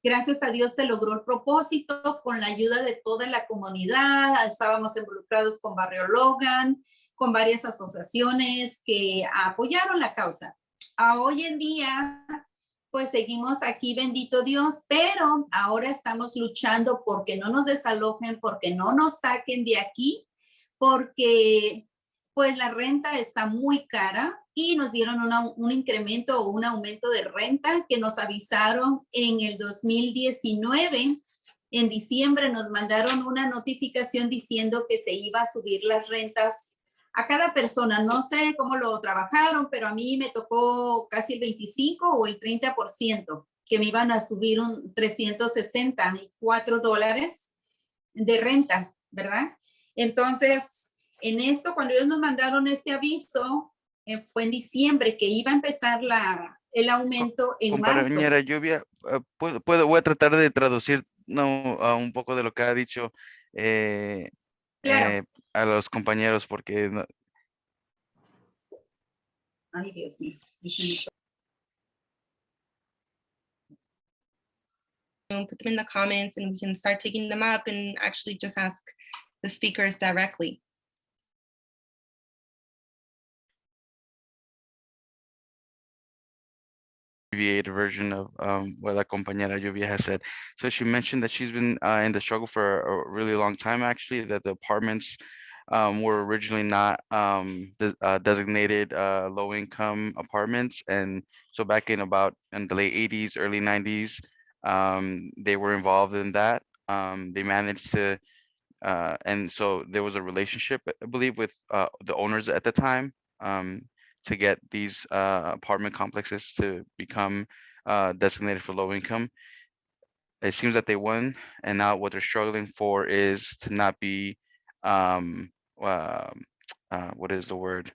C: Gracias a Dios se logró el propósito con la ayuda de toda la comunidad. Estábamos involucrados con Barrio Logan, con varias asociaciones que apoyaron la causa. Hoy en día, pues seguimos aquí, bendito Dios, pero ahora estamos luchando porque no nos desalojen, porque no nos saquen de aquí, porque pues la renta está muy cara y nos dieron un incremento o un aumento de renta que nos avisaron en el 2019. En diciembre nos mandaron una notificación diciendo que se iba a subir las rentas a cada persona. No sé cómo lo trabajaron, pero a mí me tocó casi el 25 o el 30%, que me iban a subir un $364 de renta, ¿verdad? Entonces, en esto, cuando ellos nos mandaron este aviso, fue en diciembre que iba a empezar el aumento en marzo.
B: Compañera Lluvia, voy a tratar de traducir un poco de lo que ha dicho
C: Claro.
B: a los compañeros, porque
C: Ay, Dios mío.
A: Put them in the comments and we can start taking them up and actually just ask the speakers directly.
B: abbreviated version of what la compañera Lluvia has said. So she mentioned that she's been in the struggle for a really long time, actually, that the apartments were originally not designated low-income apartments. And so back in the late 80s, early 90s, they were involved in that. They managed to, and so there was a relationship, I believe, with the owners at the time, to get these apartment complexes to become designated for low income. It seems that they won, and now what they're struggling for is to not be, what is the word?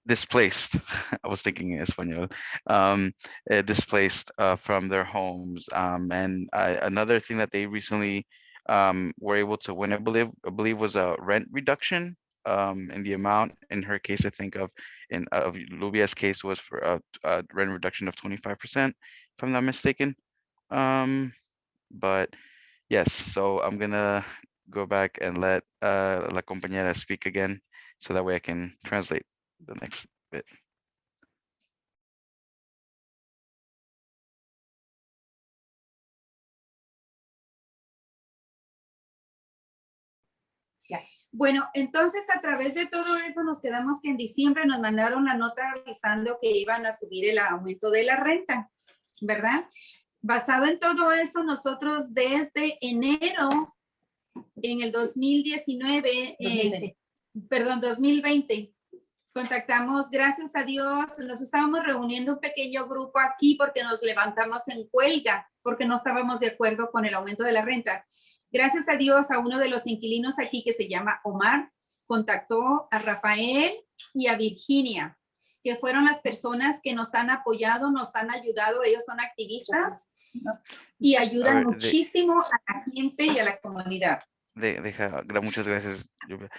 B: displaced. I was thinking in Español. Displaced from their homes. And another thing that they recently were able to win, I believe was a rent reduction in the amount. In her case, I think of Lubia's case was for a rent reduction of 25%, if I'm not mistaken. But yes, so I'm gonna go back and let la compañera speak again, so that way I can translate the next bit.
C: Bueno, entonces a través de todo eso nos quedamos que en diciembre nos mandaron la nota avisando que iban a subir el aumento de la renta, ¿verdad? Basado en todo eso, nosotros desde enero en el 2019, 2020, contactamos, gracias a Dios, nos estábamos reuniendo un pequeño grupo aquí porque nos levantamos en huelga, porque no estábamos de acuerdo con el aumento de la renta. Gracias a Dios, a uno de los inquilinos aquí que se llama Omar, contactó a Rafael y a Virginia, que fueron las personas que nos han apoyado, nos han ayudado. Ellos son activistas y ayudan muchísimo a la gente y a la comunidad.
B: Muchas gracias, Lluvia.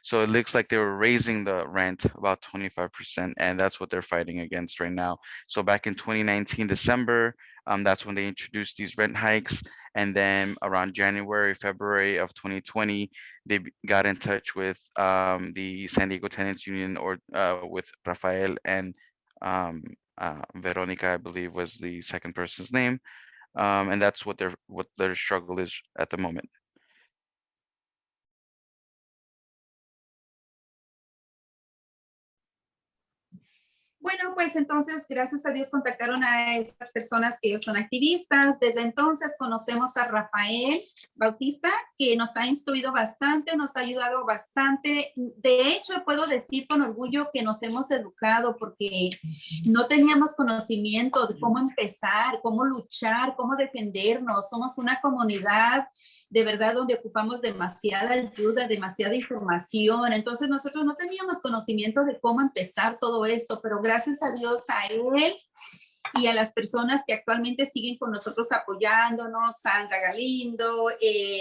B: So it looks like they were raising the rent about 25%, and that's what they're fighting against right now. So back in 2019, December, that's when they introduced these rent hikes. And then around January, February of 2020, they got in touch with the San Diego Tenants Union, or with Rafael and Veronica, I believe was the second person's name. And that's what their struggle is at the moment.
C: Bueno, pues entonces, gracias a Dios, contactaron a estas personas que ellos son activistas. Desde entonces conocemos a Rafael Bautista, que nos ha instruido bastante, nos ha ayudado bastante. De hecho, puedo decir con orgullo que nos hemos educado porque no teníamos conocimiento de cómo empezar, cómo luchar, cómo defendernos. Somos una comunidad de verdad donde ocupamos demasiada ayuda, demasiada información. Entonces nosotros no teníamos conocimiento de cómo empezar todo esto, pero gracias a Dios, a él y a las personas que actualmente siguen con nosotros apoyándonos, Sandra Galindo,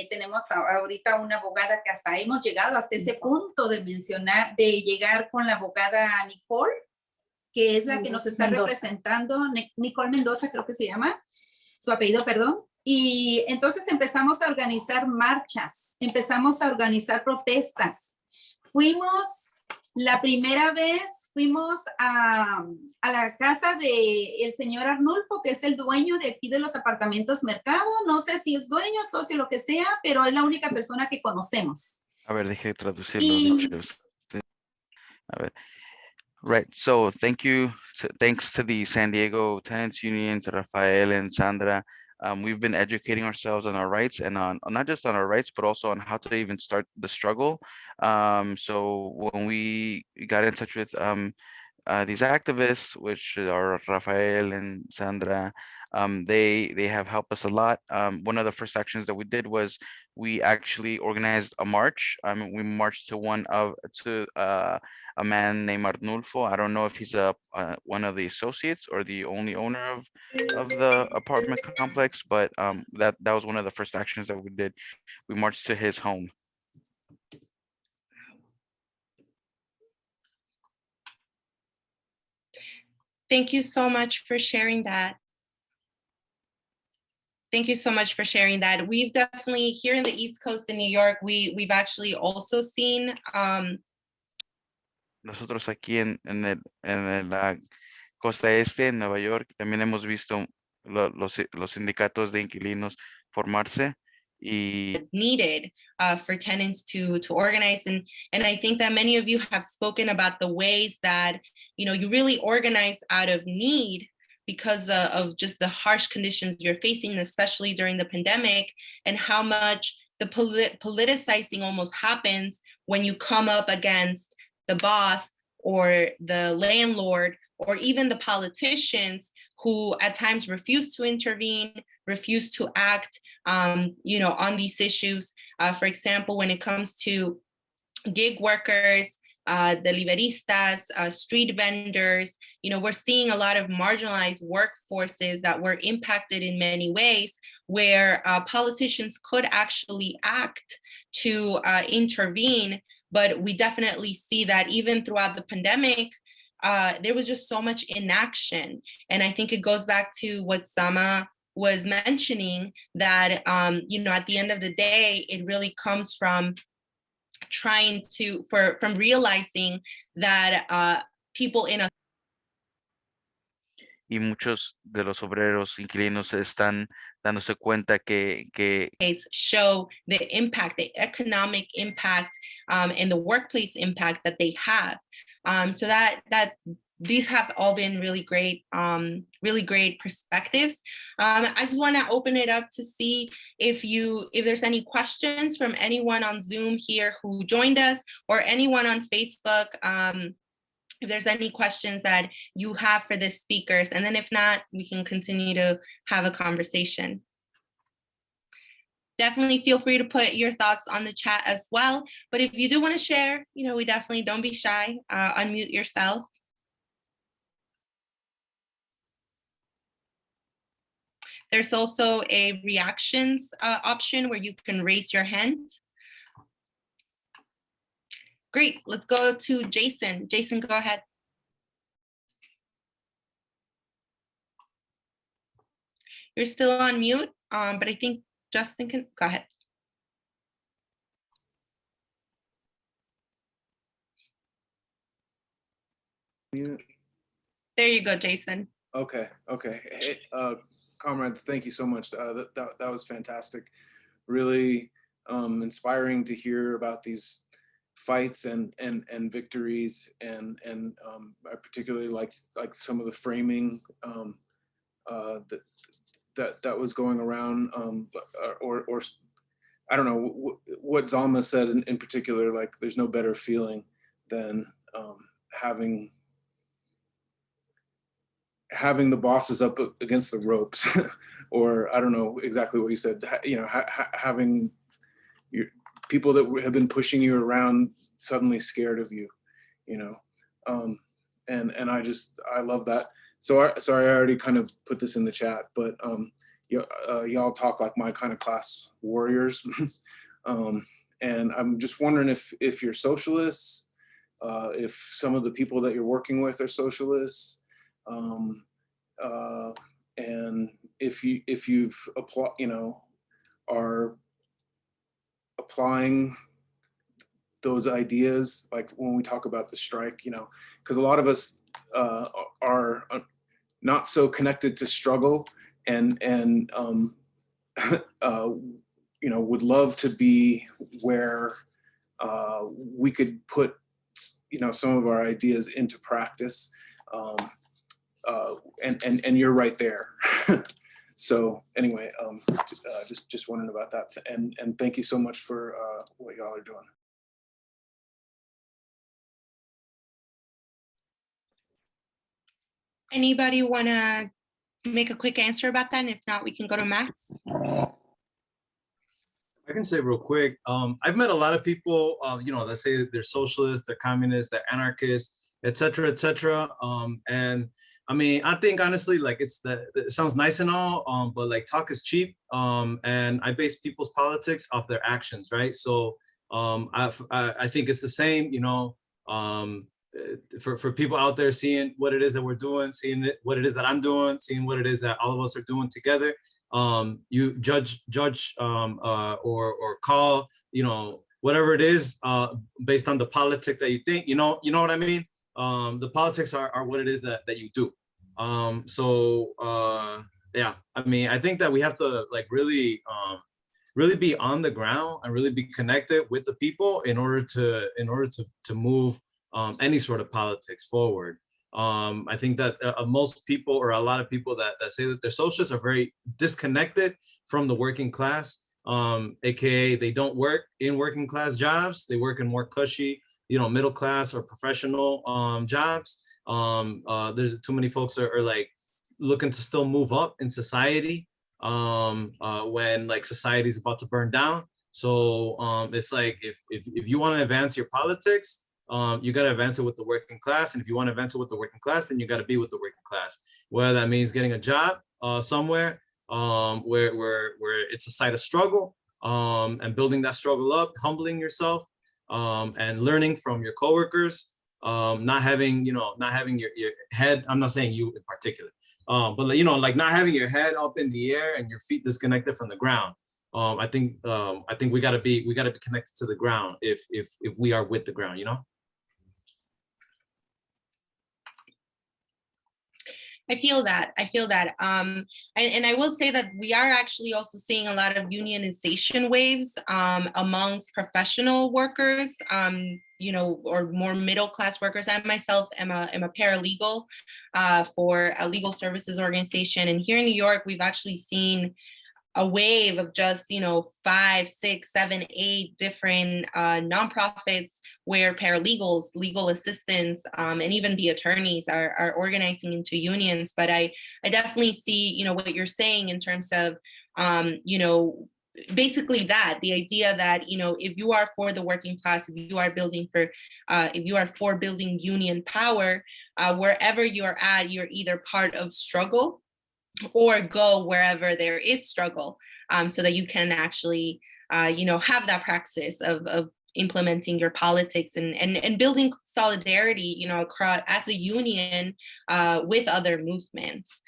C: tenemos ahorita una abogada que hasta hemos llegado hasta ese punto de mencionar, de llegar con la abogada Nicole, que es la que nos está representando, Nicole Mendoza creo que se llama, su apellido, perdón. Y entonces empezamos a organizar marchas, empezamos a organizar protestas. La primera vez fuimos a la casa del señor Arnulfo, que es el dueño de aquí de los apartamentos Mercado. No sé si es dueño, socio, lo que sea, pero es la única persona que conocemos.
B: A ver, deje traducirlo. A ver. Right, so thanks to the San Diego Tenants Union, to Rafael and Sandra. We've been educating ourselves on our rights, and on not just on our rights, but also on how to even start the struggle. So when we got in touch with these activists, which are Rafael and Sandra, they have helped us a lot. One of the first actions that we did was we actually organized a march. We marched to a man named Arnulfo. I don't know if he's one of the associates or the only owner of the apartment complex, but that was one of the first actions that we did. We marched to his home.
A: Thank you so much for sharing that. Thank you so much for sharing that. We've definitely, here in the East Coast in New York, we've actually also seen
B: nosotros aquí en la costa este, en Nueva York, también hemos visto los sindicatos de inquilinos formarse.
A: Needed for tenants to organize, and I think that many of you have spoken about the ways that you really organize out of need because of just the harsh conditions you're facing, especially during the pandemic, and how much the politicizing almost happens when you come up against the boss or the landlord or even the politicians who at times refuse to intervene, refuse to act, you know, on these issues. For example, when it comes to gig workers, deliveristas, street vendors, you know, we're seeing a lot of marginalized workforces that were impacted in many ways, where politicians could actually act to intervene. But we definitely see that even throughout the pandemic, there was just so much inaction. And I think it goes back to what Sama was mentioning, that, you know, at the end of the day, it really comes from trying to, from realizing that people in a
B: Y muchos de los obreros inquilinos están dándose cuenta que
A: case show the impact, the economic impact, and the workplace impact that they have. So that these have all been really great perspectives. I just want to open it up to see if there's any questions from anyone on Zoom here who joined us, or anyone on Facebook. If there's any questions that you have for the speakers, and then if not, we can continue to have a conversation. Definitely feel free to put your thoughts on the chat as well. But if you do want to share, you know, we definitely, don't be shy, unmute yourself. There's also a reactions option where you can raise your hand. Great, let's go to Jason. Jason, go ahead. You're still on mute, but I think Justin can, go ahead.
D: Mute.
A: There you go, Jason.
D: Okay. Hey, comrades, thank you so much. That was fantastic. Really inspiring to hear about these fights and victories, and I particularly like some of the framing that was going around, or I don't know what Zalma said in particular. Like, there's no better feeling than having the bosses up against the ropes, or I don't know exactly what you said. You know, having your people that have been pushing you around suddenly scared of you. You know, and I love that. So sorry, I already kind of put this in the chat, but y'all talk like my kind of class warriors, and I'm just wondering if you're socialists, if some of the people that you're working with are socialists. And if you've are applying those ideas, like when we talk about the strike, you know, because a lot of us are not so connected to struggle, and you know, would love to be where we could put, you know, some of our ideas into practice. And you're right there. So anyway, just wondering about that, and thank you so much for what y'all are doing.
A: Anybody want to make a quick answer about that? And if not, we can go to Max.
F: I can say real quick. I've met a lot of people, you know, that say they're socialists, they're communists, they're anarchists, et cetera, et cetera. And I mean, I think honestly, like, it sounds nice and all, but like, talk is cheap. And I base people's politics off their actions, right? So I think it's the same, you know, for people out there seeing what it is that we're doing, seeing what it is that I'm doing, seeing what it is that all of us are doing together. You judge or call, you know, whatever it is, based on the politics that you think, you know what I mean? The politics are what it is that you do. Yeah, I mean, I think that we have to like really be on the ground and really be connected with the people in order to move any sort of politics forward. I think that most people, or a lot of people that say that they're socialists, are very disconnected from the working class, aka they don't work in working class jobs. They work in more cushy, you know, middle class or professional jobs. There's too many folks are like looking to still move up in society, when like society is about to burn down. So it's like if you want to advance your politics, you got to advance it with the working class. And if you want to advance it with the working class, then you got to be with the working class. Whether that means getting a job somewhere where it's a site of struggle, and building that struggle up, humbling yourself, and learning from your coworkers, not having your head, I'm not saying you in particular, but like not having your head up in the air and your feet disconnected from the ground. I think we gotta be connected to the ground if we are with the ground,
A: I feel that. And I will say that we are actually also seeing a lot of unionization waves amongst professional workers, or more middle-class workers. I myself am a paralegal for a legal services organization. And here in New York, we've actually seen a wave of just 5, 6, 7, 8 different nonprofits where paralegals, legal assistants, and even the attorneys are organizing into unions. But I definitely see what you're saying in terms of basically that the idea that if you are for the working class, if you are for building union power, wherever you're at, you're either part of struggle or go wherever there is struggle, so that you can actually, have that praxis of implementing your politics and building solidarity, across as a union with other movements.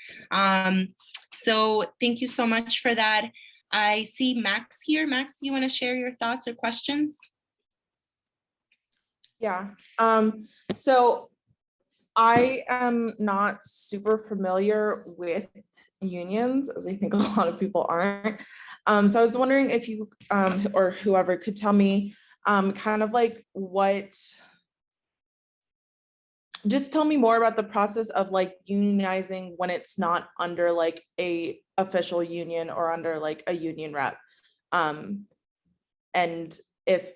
A: So thank you so much for that. I see Max here. Max, do you want to share your thoughts or questions?
H: Yeah. So I am not super familiar with unions, as I think a lot of people aren't. So I was wondering if you or whoever could tell me kind of like just tell me more about the process of like unionizing when it's not under like a official union or under like a union rep. And if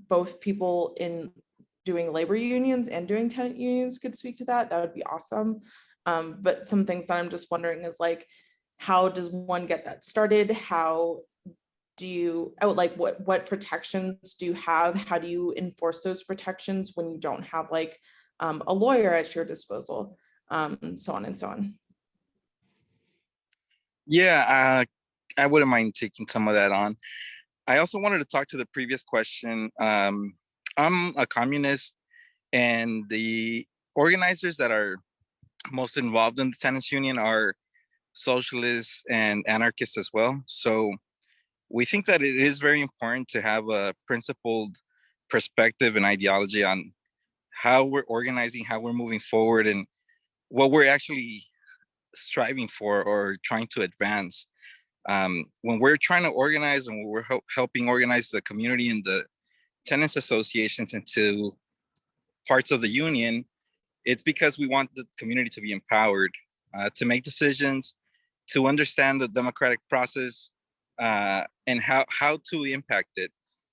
H: both people in doing labor unions and doing tenant unions could speak to that, that would be awesome. But some things that I'm just wondering is like, how does one get that started? How do you, what protections do you have? How do you enforce those protections when you don't have like a lawyer at your disposal? So on and so on.
E: Yeah, I wouldn't mind taking some of that on. I also wanted to talk to the previous question. I'm a communist, and the organizers that are most involved in the tenants union are socialists and anarchists as well. So we think that it is very important to have a principled perspective and ideology on how we're organizing, how we're moving forward, and what we're actually striving for or trying to advance. When we're trying to organize and we're helping organize the community and the tenants associations into parts of the union, it's because we want the community to be empowered to make decisions, to understand the democratic process, and how to impact it.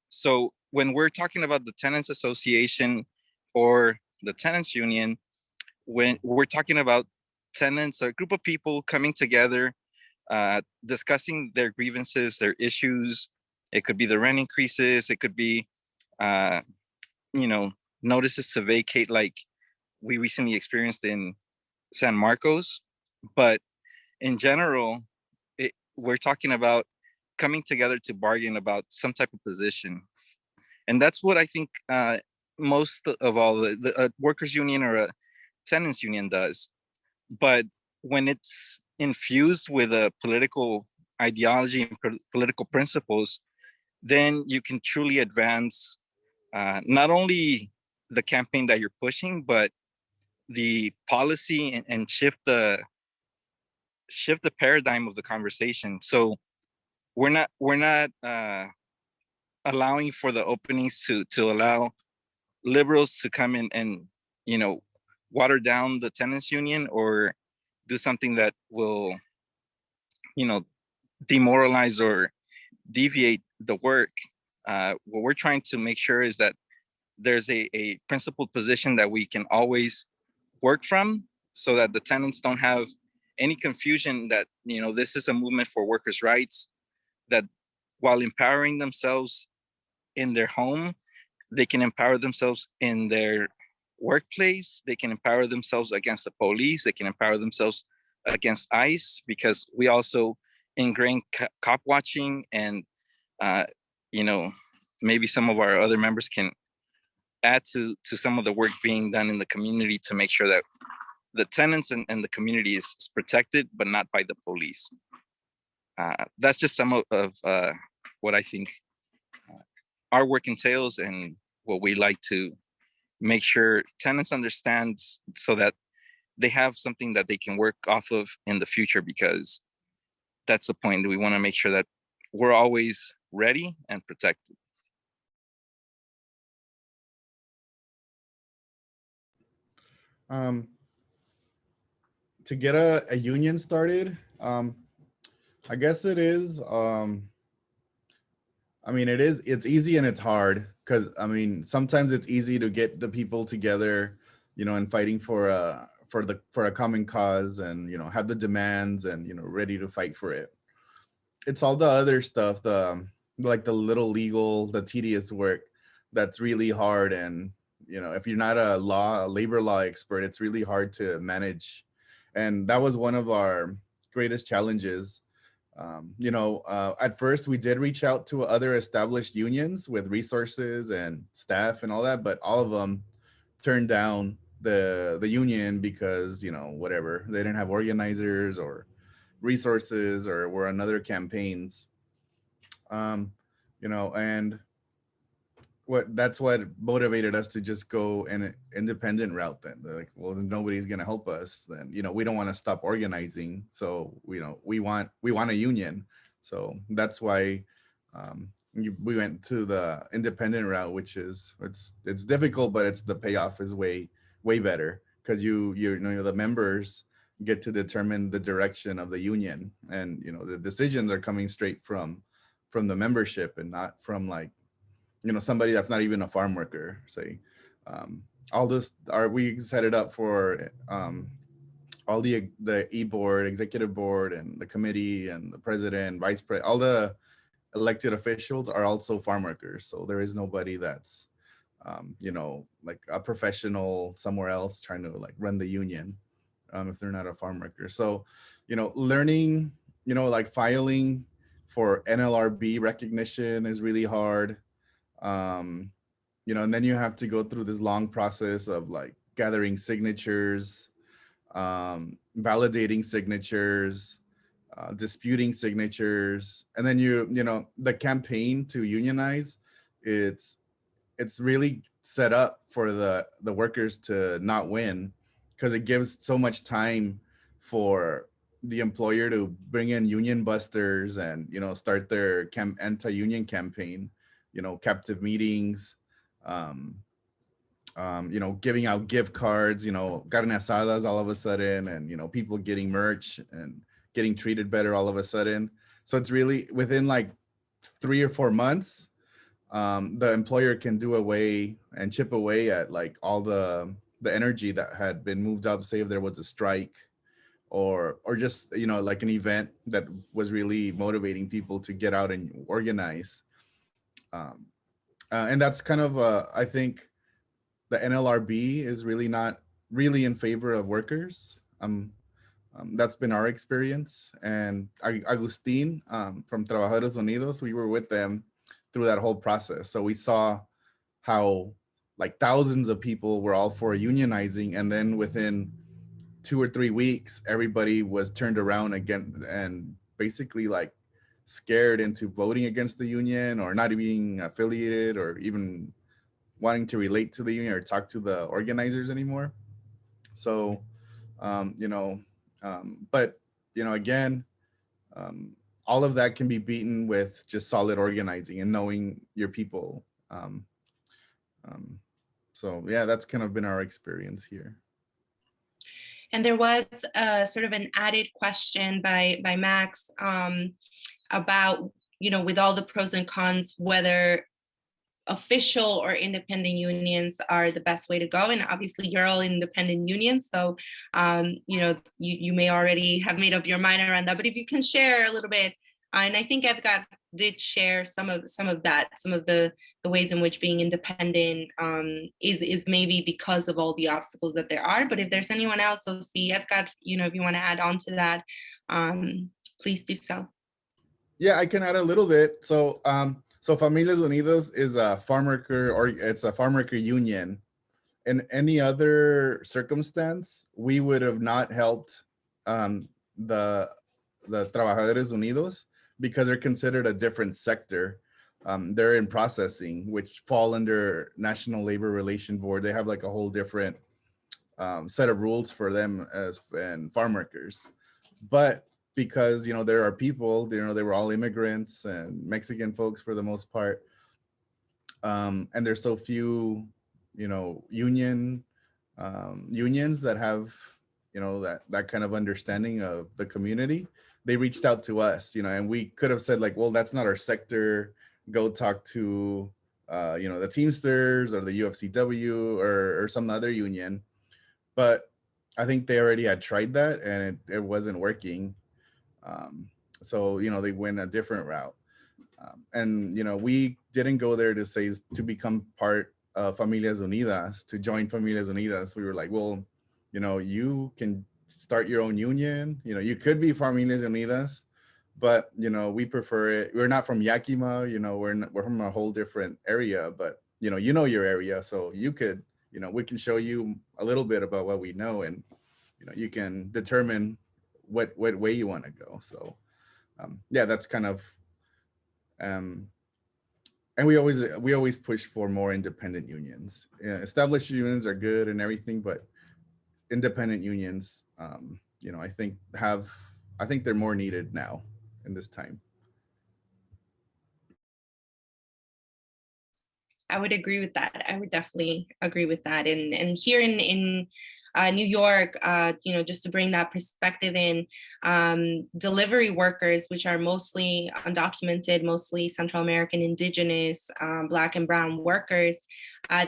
E: So when we're talking about the tenants association or the tenants union, when we're talking about tenants, a group of people coming together, discussing their grievances, their issues. It could be the rent increases. It could be, notices to vacate, like we recently experienced in San Marcos. But in general, we're talking about coming together to bargain about some type of position. And that's what I think most of all the workers union or a tenants union does. But when it's infused with a political ideology and political principles, then you can truly advance not only the campaign that you're pushing, but the policy and shift the paradigm of the conversation. So we're not allowing for the openings to allow liberals to come in and water down the tenants union or do something that will demoralize or deviate the work. What we're trying to make sure is that there's a principled position that we can always work from, so that the tenants don't have
I: any confusion that, this is a movement for workers' rights, that while empowering themselves in their home, they can empower themselves in their workplace, they can empower themselves against the police, they can empower themselves against ICE, because we also ingrain cop watching, and maybe some of our other members can add to some of the work being done in the community to make sure that the tenants and the community is protected, but not by the police. That's just some of what I think our work entails, and what we like to make sure tenants understand, so that they have something that they can work off of in the future, because that's the point, that we want to make sure that we're always ready and protected.
G: To get a union started, I guess it is, it's easy and it's hard, because sometimes it's easy to get the people together, and fighting for a common cause, and have the demands, and ready to fight for it. It's all the other stuff, the little legal, the tedious work, that's really hard. And if you're not a labor law expert, it's really hard to manage. And that was one of our greatest challenges. At first we did reach out to other established unions with resources and staff and all that, but all of them turned down the union because, whatever, they didn't have organizers or resources, or were on other campaigns. And that's what motivated us to just go an independent route. Then they're like, well, then nobody's going to help us. Then, we don't want to stop organizing. So, we want a union. So that's why we went to the independent route, which is, it's difficult, but the payoff is way better, because the members get to determine the direction of the union, and the decisions are coming straight from the membership, and not from somebody that's not even a farm worker, say. All this we set it up for all the e-board, executive board, and the committee, and the president, vice president, all the elected officials are also farm workers. So there is nobody that's like a professional somewhere else trying to run the union, if they're not a farm worker. So learning, filing for NLRB recognition is really hard. And then you have to go through this long process of gathering signatures, validating signatures, disputing signatures. And then the campaign to unionize, it's really set up for the workers to not win, because it gives so much time for the employer to bring in union busters and start their anti-union campaign, captive meetings, giving out gift cards, carne asadas all of a sudden, and people getting merch and getting treated better all of a sudden. So it's really within 3 or 4 months, the employer can do away and chip away at all the energy that had been moved up, say if there was a strike, or just an event that was really motivating people to get out and organize. And that's kind of I think the NLRB is really not really in favor of workers. That's been our experience. And Agustin from Trabajadores Unidos, we were with them through that whole process. So we saw how thousands of people were all for unionizing, and then within 2 or 3 weeks, everybody was turned around again and basically scared into voting against the union, or not being affiliated, or even wanting to relate to the union or talk to the organizers anymore. So, but again, all of that can be beaten with just solid organizing and knowing your people. So yeah, that's kind of been our experience here.
A: And there was sort of an added question by Max about, with all the pros and cons, whether official or independent unions are the best way to go. And obviously you're all independent unions, so you may already have made up your mind around that, but if you can share a little bit. And I think Edgar did share some of the ways in which being independent is maybe because of all the obstacles that there are. But if there's anyone else, so see Edgar, if you want to add on to that, please do so.
G: Yeah, I can add a little bit. So Familias Unidas is a farm worker, or it's a farm worker union. In any other circumstance, we would have not helped the Trabajadores Unidos, because they're considered a different sector. They're in processing, which fall under National Labor Relation Board. They have like a whole different set of rules for them and farm workers. But because, there are people, they were all immigrants and Mexican folks for the most part. And there's so few, unions that have, that kind of understanding of the community. They reached out to us, and we could have said like, well, that's not our sector. Go talk to, the Teamsters or the UFCW or some other union. But I think they already had tried that and it wasn't working. So, they went a different route. And, we didn't go there to become part of Familias Unidas, to join Familias Unidas. We were like, well, you can start your own union. You could be Familias Unidas, but, we prefer it. We're not from Yakima, we're from a whole different area, but, your area. So you could, we can show you a little bit about what we know, and, you can determine what way you want to go. So, yeah, that's kind of, and we always push for more independent unions. Yeah, established unions are good and everything, but independent unions, I think they're more needed now in this time.
A: I would agree with that. I would definitely agree with that. And here in New York, just to bring that perspective in, delivery workers, which are mostly undocumented, mostly Central American, Indigenous, Black and Brown workers,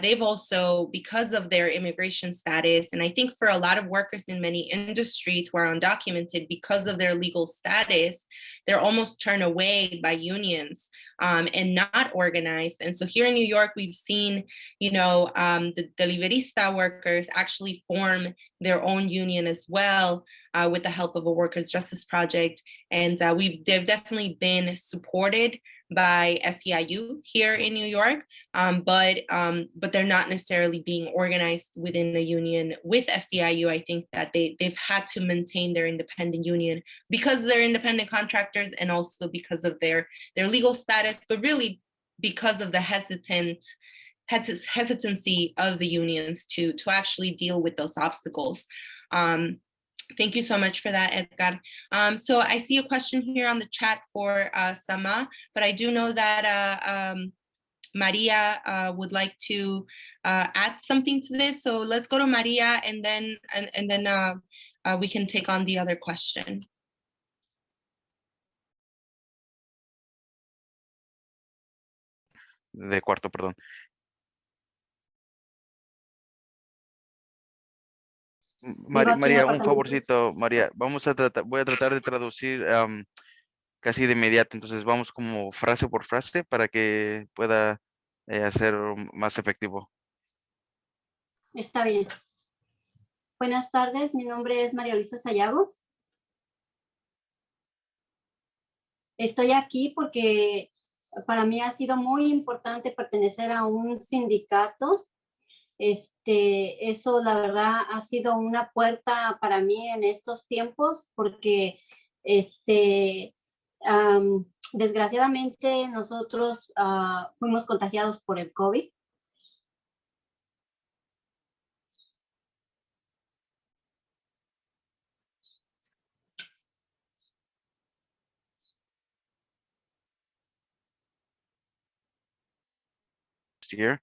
A: they've also, because of their immigration status, and I think for a lot of workers in many industries who are undocumented, because of their legal status, they're almost turned away by unions and not organized. And so here in New York, we've seen, the deliverista workers actually form their own union as well, with the help of a Workers' Justice Project. And they've definitely been supported by SEIU here in New York, but they're not necessarily being organized within a union with SEIU. I think that they've had to maintain their independent union because they're independent contractors, and also because of their legal status, but really because of the hesitancy of the unions to actually deal with those obstacles. Thank you so much for that, Edgar. So I see a question here on the chat for Sama, but I do know that Maria would like to add something to this. So let's go to Maria, and then we can take on the other question.
B: De cuarto, perdón. María, un favorcito, María, voy a tratar de traducir casi de inmediato, entonces vamos como frase por frase para que pueda hacer más efectivo.
J: Está bien. Buenas tardes, mi nombre es María Luisa Sayago. Estoy aquí porque para mí ha sido muy importante pertenecer a un sindicato. Eso la verdad ha sido una puerta para mí en estos tiempos, porque desgraciadamente nosotros fuimos contagiados por el COVID.
B: Here.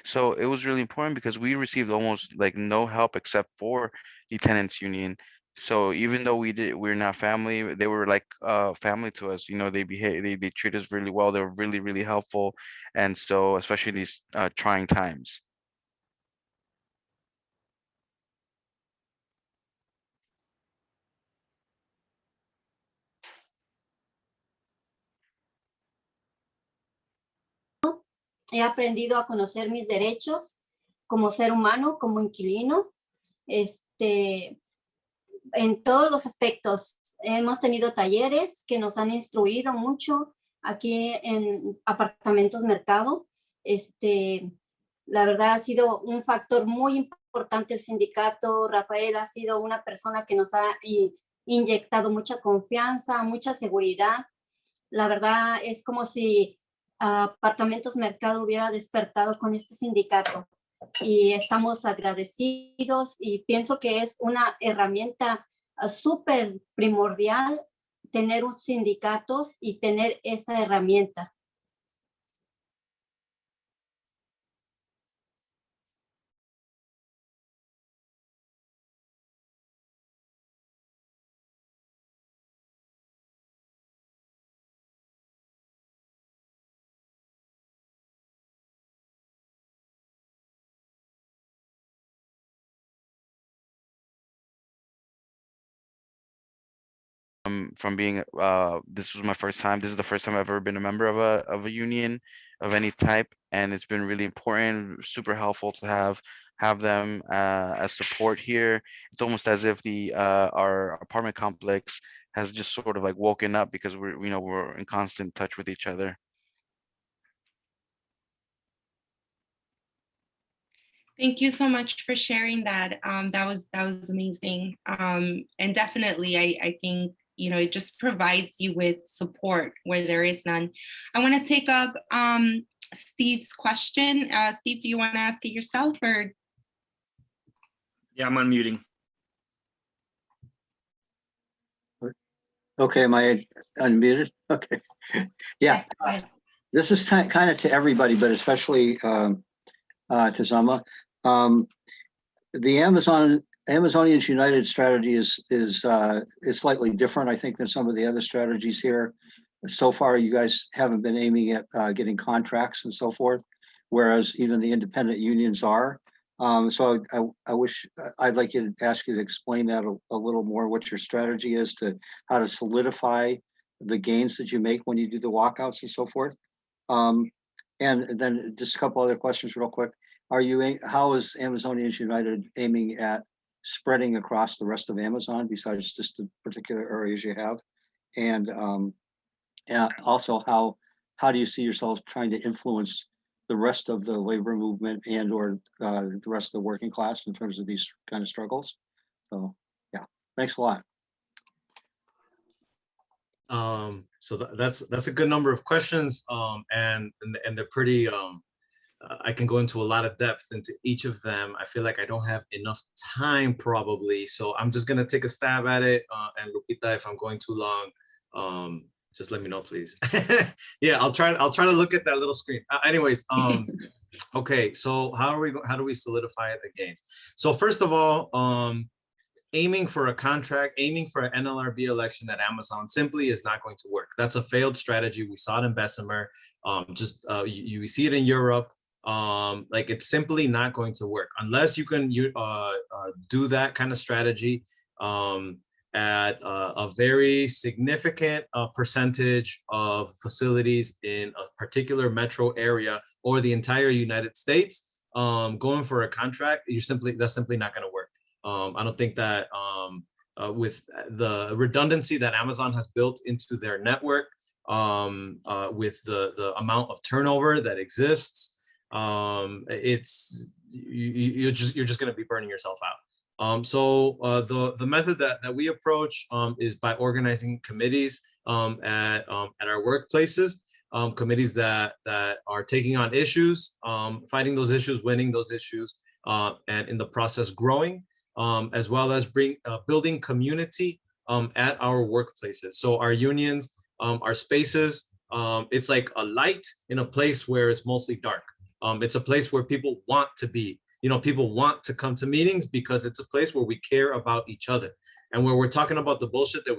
B: So it was really important because we received almost like no help except for the tenants union. So even though we're not family, they were like family to us. You know, they treat us really well. They were really, really helpful. And so especially in these trying times.
J: He aprendido a conocer mis derechos como ser humano, como inquilino, en todos los aspectos. Hemos tenido talleres que nos han instruido mucho aquí en Apartamentos Mercado. La verdad ha sido un factor muy importante el sindicato. Rafael ha sido una persona que nos ha inyectado mucha confianza, mucha seguridad. La verdad es como si Apartamentos Mercado hubiera despertado con este sindicato y estamos agradecidos y pienso que es una herramienta súper primordial tener un sindicatos y tener esa herramienta.
B: From being this was my first time. This is the first time I've ever been a member of a union of any type, and it's been really important, super helpful to have them as support here. It's almost as if the our apartment complex has just sort of like woken up because we're in constant touch with each other.
A: Thank you so much for sharing that. That was amazing. And definitely, I think, it just provides you with support where there is none. I want to take up Steve's question. Steve, do you want to ask it yourself or?
K: Yeah, I'm unmuting.
L: Okay, am I unmuted? Okay. Yeah, this is kind of to everybody, but especially to Zama. The Amazonians United strategy is slightly different, I think, than some of the other strategies here. So far, you guys haven't been aiming at getting contracts and so forth, whereas even the independent unions are. So I'd like to ask you to explain that a little more, what your strategy is to how to solidify the gains that you make when you do the walkouts and so forth. And then just a couple other questions real quick. How is Amazonians United aiming at spreading across the rest of Amazon besides just the particular areas you have? And also how do you see yourselves trying to influence the rest of the labor movement and or the rest of the working class in terms of these kind of struggles? So yeah, thanks a lot.
F: So that's a good number of questions, and they're pretty. I can go into a lot of depth into each of them. I feel like I don't have enough time probably, so I'm just gonna take a stab at it. And Lupita, if I'm going too long, just let me know, please. Yeah, I'll try to look at that little screen. Anyways, okay. So how do we solidify the gains? So first of all, aiming for a contract, aiming for an NLRB election at Amazon simply is not going to work. That's a failed strategy. We saw it in Bessemer. You see it in Europe. Like it's simply not going to work unless you can do that kind of strategy at a very significant percentage of facilities in a particular metro area or the entire United States. Going for a contract, that's simply not going to work. I don't think that with the redundancy that Amazon has built into their network, with the amount of turnover that exists, you're just going to be burning yourself out. So the method that we approach is by organizing committees at our workplaces, committees that are taking on issues, fighting those issues, winning those issues, and in the process growing, as well as building community at our workplaces. So our unions, our spaces, it's like a light in a place where it's mostly dark. It's a place where people want to be. People want to come to meetings because it's a place where we care about each other, and where we're talking about the bullshit that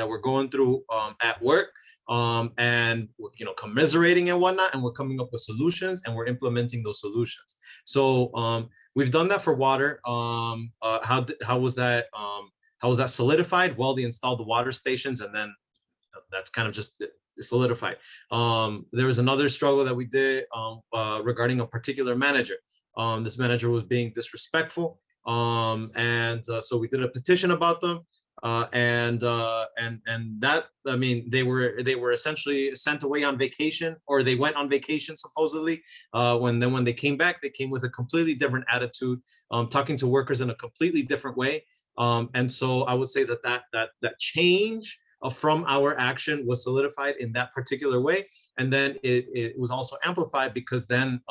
F: we're going through at work, and commiserating and whatnot, and we're coming up with solutions, and we're implementing those solutions. So we've done that for water. How was that? How was that solidified? Well, they installed the water stations, and then that's kind of just solidified. There was another struggle that we did regarding a particular manager. This manager was being disrespectful, and so we did a petition about them, and that, I mean, they were essentially sent away on vacation, or they went on vacation supposedly. When they came back, they came with a completely different attitude, talking to workers in a completely different way. And so I would say that change from our action was solidified in that particular way, and then it was also amplified because then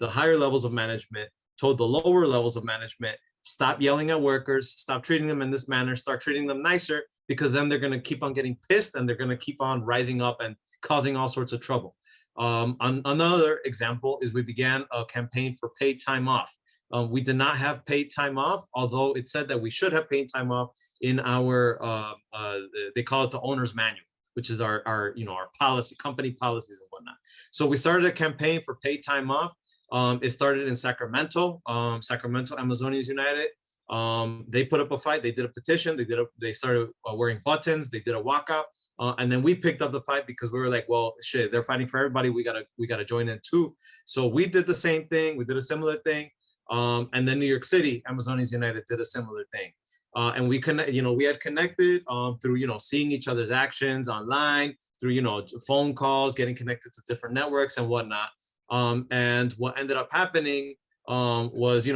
F: the higher levels of management told the lower levels of management, stop yelling at workers, stop treating them in this manner, start treating them nicer, because then they're going to keep on getting pissed and they're going to keep on rising up and causing all sorts of trouble. Another example is we began a campaign for paid time off. We did not have paid time off, although it said that we should have paid time off in our, they call it the owner's manual, which is our policy, company policies and whatnot. So we started a campaign for paid time off. It started in Sacramento, Sacramento Amazonians United. They put up a fight. They did a petition. They started wearing buttons. They did a walkout, and then we picked up the fight because we were like, well, shit, they're fighting for everybody. We gotta join in too. So we did the same thing. We did a similar thing, and then New York City Amazonians United did a similar thing. And we had connected through seeing each other's actions online, through phone calls, getting connected to different networks and whatnot. And what ended up happening was,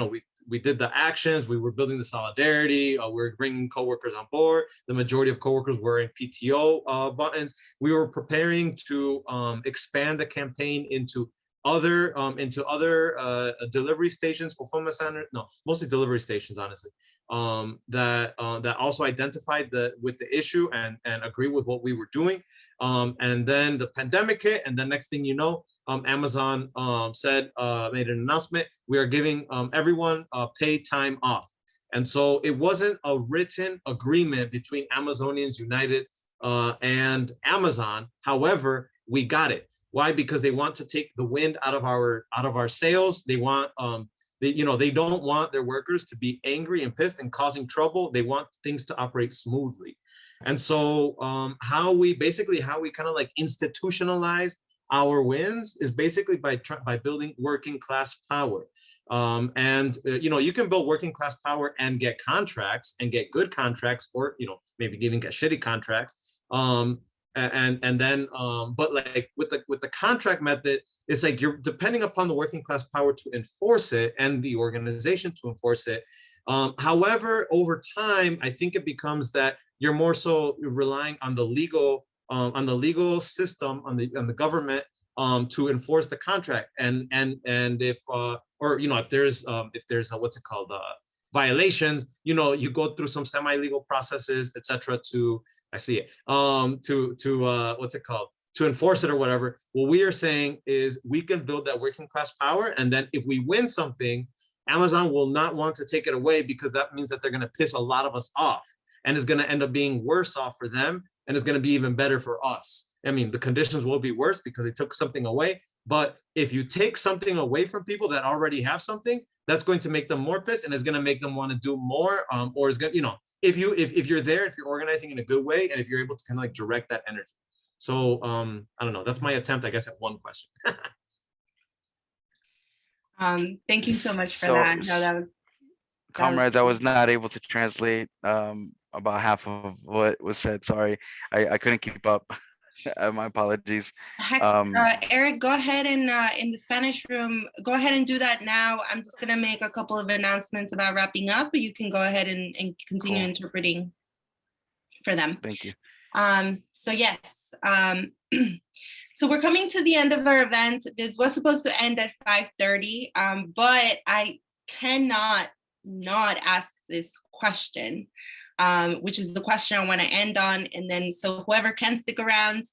F: we did the actions, we were building the solidarity, we were bringing coworkers on board. The majority of coworkers were in PTO buttons. We were preparing to expand the campaign into other delivery stations, fulfillment centers, no, mostly delivery stations, honestly, that also identified with the issue and agree with what we were doing. And then the pandemic hit, and the next thing you know, Amazon made an announcement. We are giving everyone paid time off. And so it wasn't a written agreement between Amazonians United and Amazon. However, we got it. Why? Because they want to take the wind out of our sails. They want they don't want their workers to be angry and pissed and causing trouble. They want things to operate smoothly. And so how we kind of like institutionalize our wins is basically by building working class power. You can build working class power and get contracts and get good contracts, or maybe even get shitty contracts. But like with the contract method, it's like you're depending upon the working class power to enforce it and the organization to enforce it. However, over time, I think it becomes that you're more so relying on the legal system, on the government to enforce the contract. And if there's what's it called, violations, you go through some semi-legal processes, etc. to what's it called, to enforce it or whatever. What we are saying is we can build that working class power, and then if we win something, Amazon will not want to take it away, because that means that they're going to piss a lot of us off, and it's going to end up being worse off for them, and it's going to be even better for us. I mean, the conditions will be worse because they took something away, but if you take something away from people that already have something, that's going to make them more pissed, and it's going to make them want to do more, or it's going to, if you're there, if you're organizing in a good way, and if you're able to kind of like direct that energy. So I don't know, that's my attempt, I guess, at one question.
A: Thank you so much for that. No,
B: comrades, I was not able to translate about half of what was said. Sorry, I couldn't keep up. My apologies.
A: Eric, go ahead and in the Spanish room, go ahead and do that now. I'm just gonna make a couple of announcements about wrapping up, but you can go ahead and continue interpreting for them.
B: Thank you.
A: So yes, so we're coming to the end of our event. This was supposed to end at 5:30, but I cannot not ask this question, which is the question I want to end on. And then, so whoever can stick around,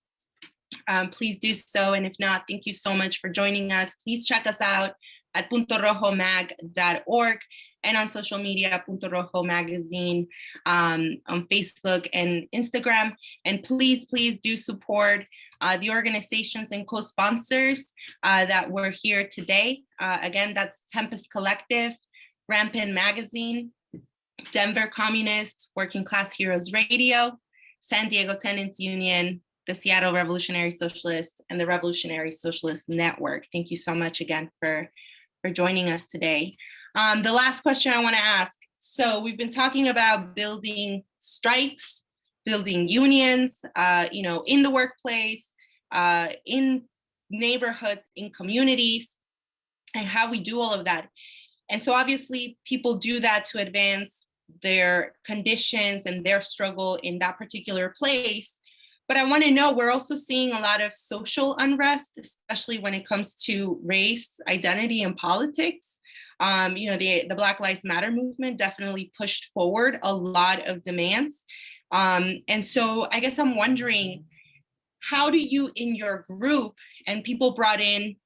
A: please do so. And if not, thank you so much for joining us. Please check us out at puntorojomag.org and on social media, Puntorojo Magazine, on Facebook and Instagram. And please, please do support the organizations and co-sponsors that were here today. Again, that's Tempest Collective, Rampant Magazine, Denver Communist, Working Class Heroes Radio, San Diego Tenants Union, the Seattle Revolutionary Socialists, and the Revolutionary Socialist Network. Thank you so much again for joining us today. The last question I want to ask. So we've been talking about building strikes, building unions, in the workplace, in neighborhoods, in communities, and how we do all of that. And so obviously people do that to advance their conditions and their struggle in that particular place. But I want to know, we're also seeing a lot of social unrest, especially when it comes to race, identity, and politics. The Black Lives Matter movement definitely pushed forward a lot of demands. And so I guess I'm wondering, how do you in your group, and people brought in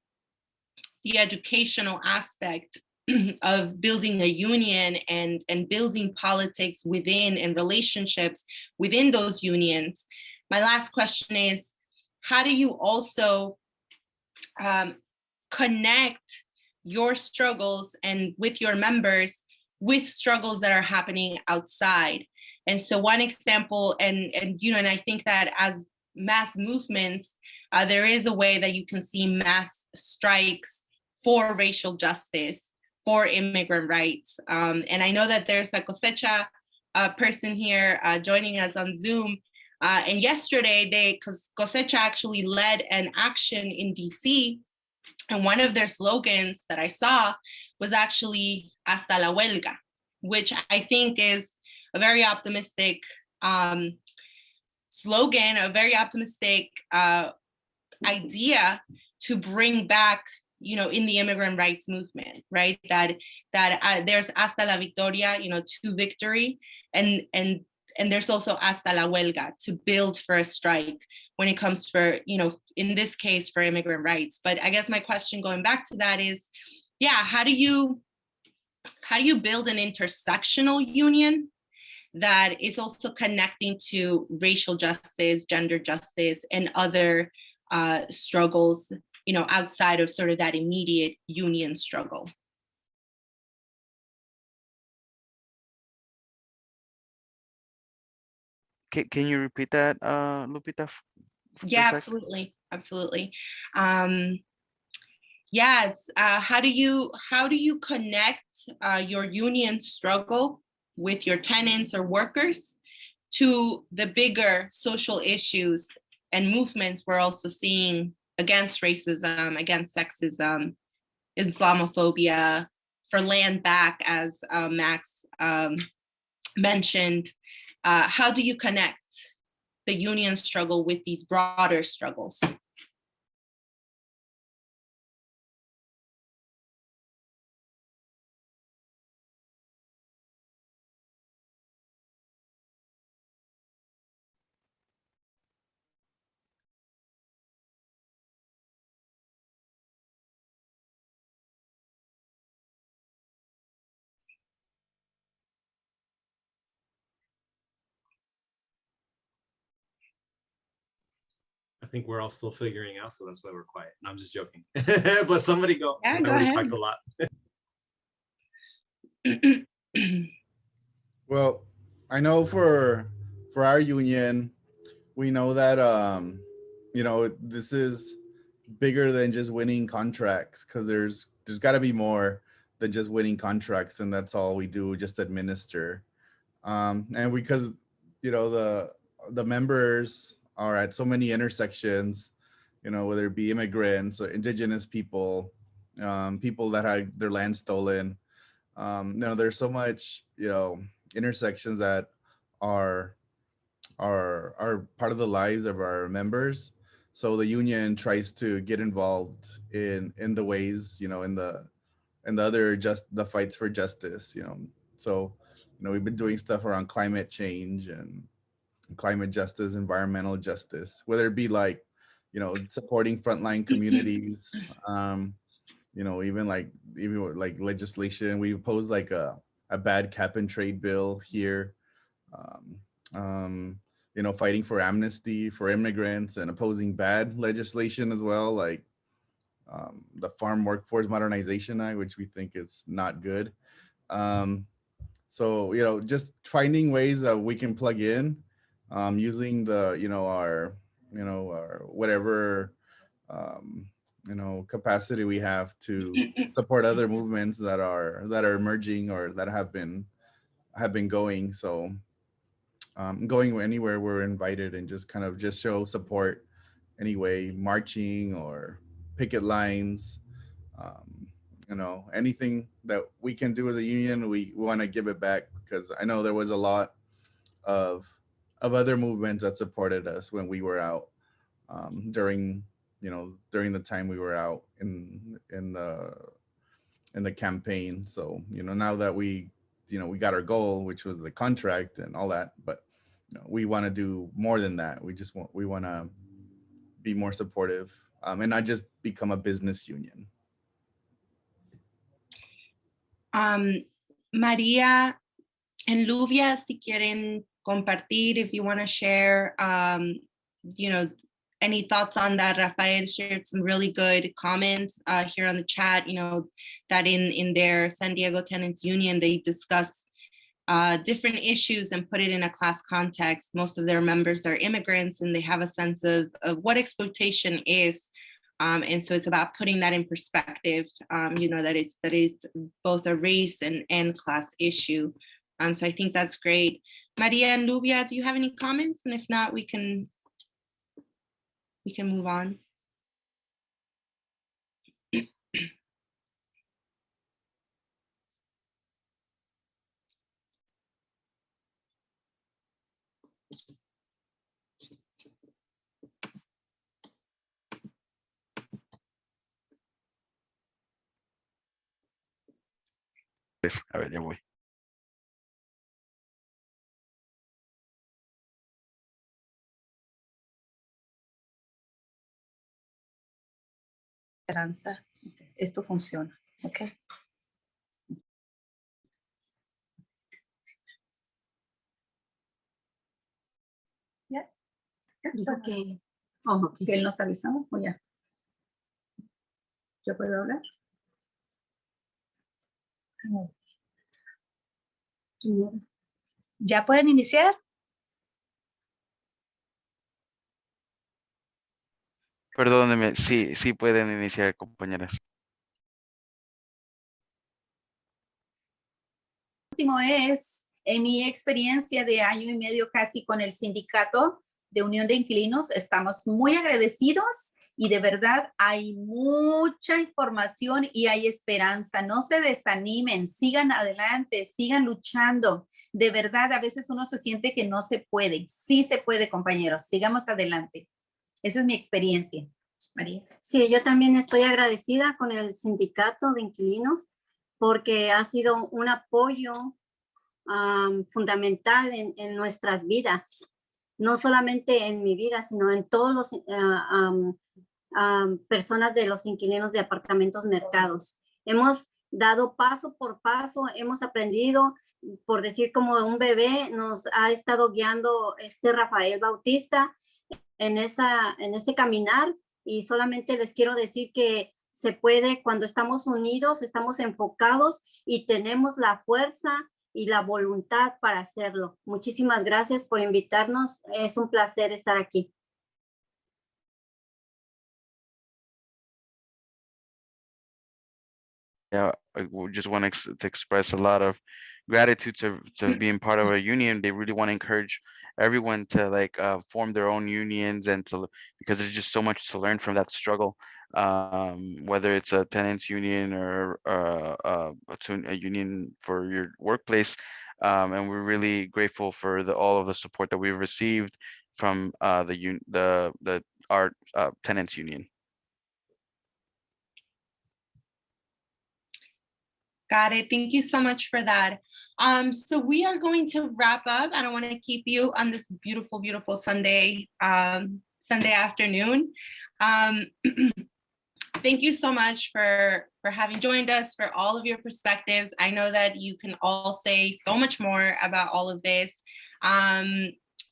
A: the educational aspect of building a union and building politics within and relationships within those unions. My last question is, how do you also connect your struggles and with your members with struggles that are happening outside? And so one example, and I think that as mass movements, there is a way that you can see mass strikes for racial justice, for immigrant rights. And I know that there's a Cosecha person here joining us on Zoom. And yesterday, Cosecha actually led an action in DC. And one of their slogans that I saw was actually hasta la huelga, which I think is a very optimistic slogan, a very optimistic idea to bring back, in the immigrant rights movement, right? That there's hasta la victoria, to victory, and there's also hasta la huelga, to build for a strike when it comes for, in this case, for immigrant rights. But I guess my question going back to that is, how do you build an intersectional union that is also connecting to racial justice, gender justice, and other struggles, outside of sort of that immediate union struggle?
B: Can you repeat that, Lupita?
A: Yeah, absolutely. Yes. How do you connect your union struggle with your tenants or workers to the bigger social issues and movements we're also seeing against racism, against sexism, Islamophobia, for land back, as Max mentioned? How do you connect the union struggle with these broader struggles?
F: I think we're all still figuring out, so that's why we're quiet. No, I'm just joking. But somebody go.
A: Yeah,
F: I
A: go
F: already
A: ahead.
F: talked a lot.
G: Well, I know for our union, we know that this is bigger than just winning contracts, because there's got to be more than just winning contracts, and that's all we do, just administer. And because the members are at so many intersections, whether it be immigrants or indigenous people, people that had their land stolen. There's so much, intersections that are part of the lives of our members. So the union tries to get involved in the ways, in the other the fights for justice, So, we've been doing stuff around climate change and climate justice, environmental justice, whether it be like, you know, supporting frontline communities. You know, even like legislation. We opposed like a bad cap and trade bill here. You know, fighting for amnesty for immigrants and opposing bad legislation as well, like the Farm Workforce Modernization Act, which we think is not good. So, you know, just finding ways that we can plug in, using the, you know, our whatever, you know, capacity we have to support other movements that are emerging or that have been going. So going anywhere we're invited and just kind of just show support anyway, marching or picket lines, you know, anything that we can do as a union, we want to give it back, because I know there was a lot of other movements that supported us when we were out, during the time we were out in the campaign. So, you know, now that we got our goal, which was the contract and all that, but you know, we want to do more than that. We want to be more supportive, and not just become a business union.
A: Maria and Luvia, si quieren compartir, if you want to share, you know, any thoughts on that. Rafael shared some really good comments here on the chat, you know, that in their San Diego Tenants Union, they discuss different issues and put it in a class context. Most of their members are immigrants, and they have a sense of what exploitation is. And so it's about putting that in perspective, you know, that is both a race and class issue. So I think that's great. Maria and Luvia, do you have any comments? And if not, we can move on.
B: A ver, ya voy.
C: Esperanza, esto funciona, ¿ok? ¿Ya?
J: Okay.
C: Oh, okay. ¿Que él nos avisamos o ya? ¿Yo puedo hablar? ¿Ya pueden iniciar?
B: Perdónenme, sí pueden iniciar, compañeras.
C: Último es, en mi experiencia de año y medio casi con el sindicato de Unión de Inquilinos, estamos muy agradecidos y de verdad hay mucha información y hay esperanza. No se desanimen, sigan adelante, sigan luchando. De verdad, a veces uno se siente que no se puede. Sí se puede, compañeros. Sigamos adelante. Esa es mi experiencia. María.
J: Sí, yo también estoy agradecida con el sindicato de inquilinos porque ha sido un apoyo fundamental en nuestras vidas. No solamente en mi vida, sino en todos los personas de los inquilinos de apartamentos mercados. Hemos dado paso por paso, hemos aprendido, por decir como un bebé, nos ha estado guiando Rafael Bautista en ese caminar, y solamente les quiero decir que se puede cuando estamos unidos, estamos enfocados y tenemos la fuerza y la voluntad para hacerlo. Muchísimas gracias por invitarnos. Es un placer estar aquí.
B: Yeah, I just want to express a lot of gratitude to being part of a union. They really want to encourage everyone to like form their own unions, and because there's just so much to learn from that struggle. Whether it's a tenants union or a union for your workplace, and we're really grateful for all of the support that we've received from our tenants union.
A: Got it. Thank you so much for that. So we are going to wrap up. I don't want to keep you on this beautiful, beautiful Sunday afternoon. Thank you so much for having joined us, for all of your perspectives. I know that you can all say so much more about all of this.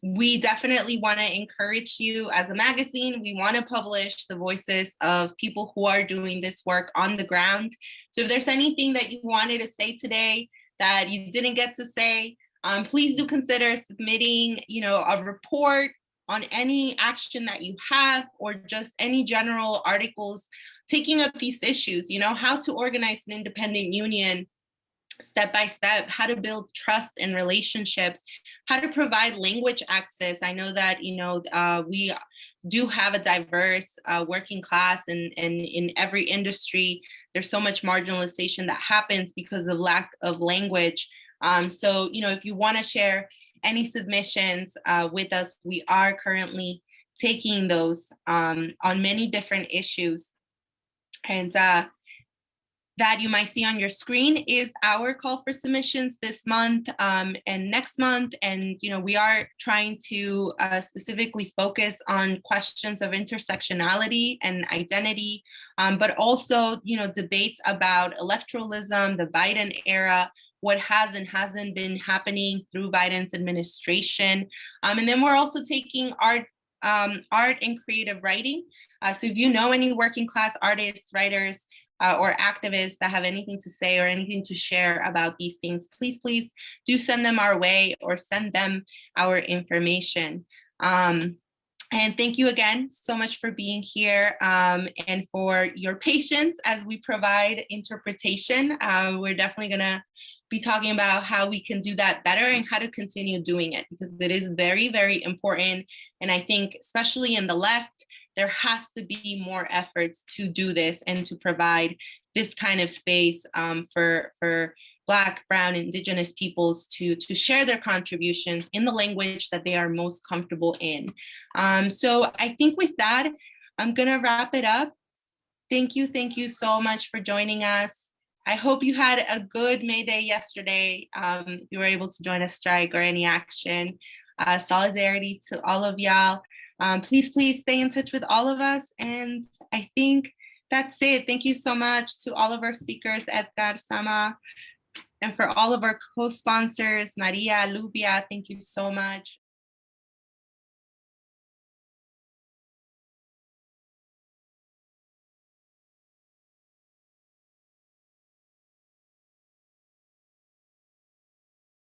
A: We definitely want to encourage you as a magazine. We want to publish the voices of people who are doing this work on the ground. So if there's anything that you wanted to say today that you didn't get to say, please do consider submitting, a report on any action that you have, or just any general articles taking up these issues, how to organize an independent union step by step, how to build trust and relationships, how to provide language access. I know that, we do have a diverse working class, and in every industry, there's so much marginalization that happens because of lack of language. So, if you want to share any submissions with us, we are currently taking those on many different issues. And that you might see on your screen is our call for submissions this month and next month. And, we are trying to specifically focus on questions of intersectionality and identity, but also, debates about electoralism, the Biden era, what has and hasn't been happening through Biden's administration. And then we're also taking art and creative writing. So if you know any working class artists, writers, or activists that have anything to say or anything to share about these things, please do send them our way or send them our information. And thank you again so much for being here and for your patience as we provide interpretation. We're definitely gonna be talking about how we can do that better and how to continue doing it, because it is very, very important. And I think especially in the left, there has to be more efforts to do this and to provide this kind of space for Black, Brown, Indigenous peoples to share their contributions in the language that they are most comfortable in. So I think with that, I'm gonna wrap it up. Thank you so much for joining us. I hope you had a good Mayday yesterday. You were able to join a strike or any action. Solidarity to all of y'all. Please stay in touch with all of us. And I think that's it. Thank you so much to all of our speakers, Edgar, Sama, and for all of our co-sponsors, Maria, Lubia, thank you so much.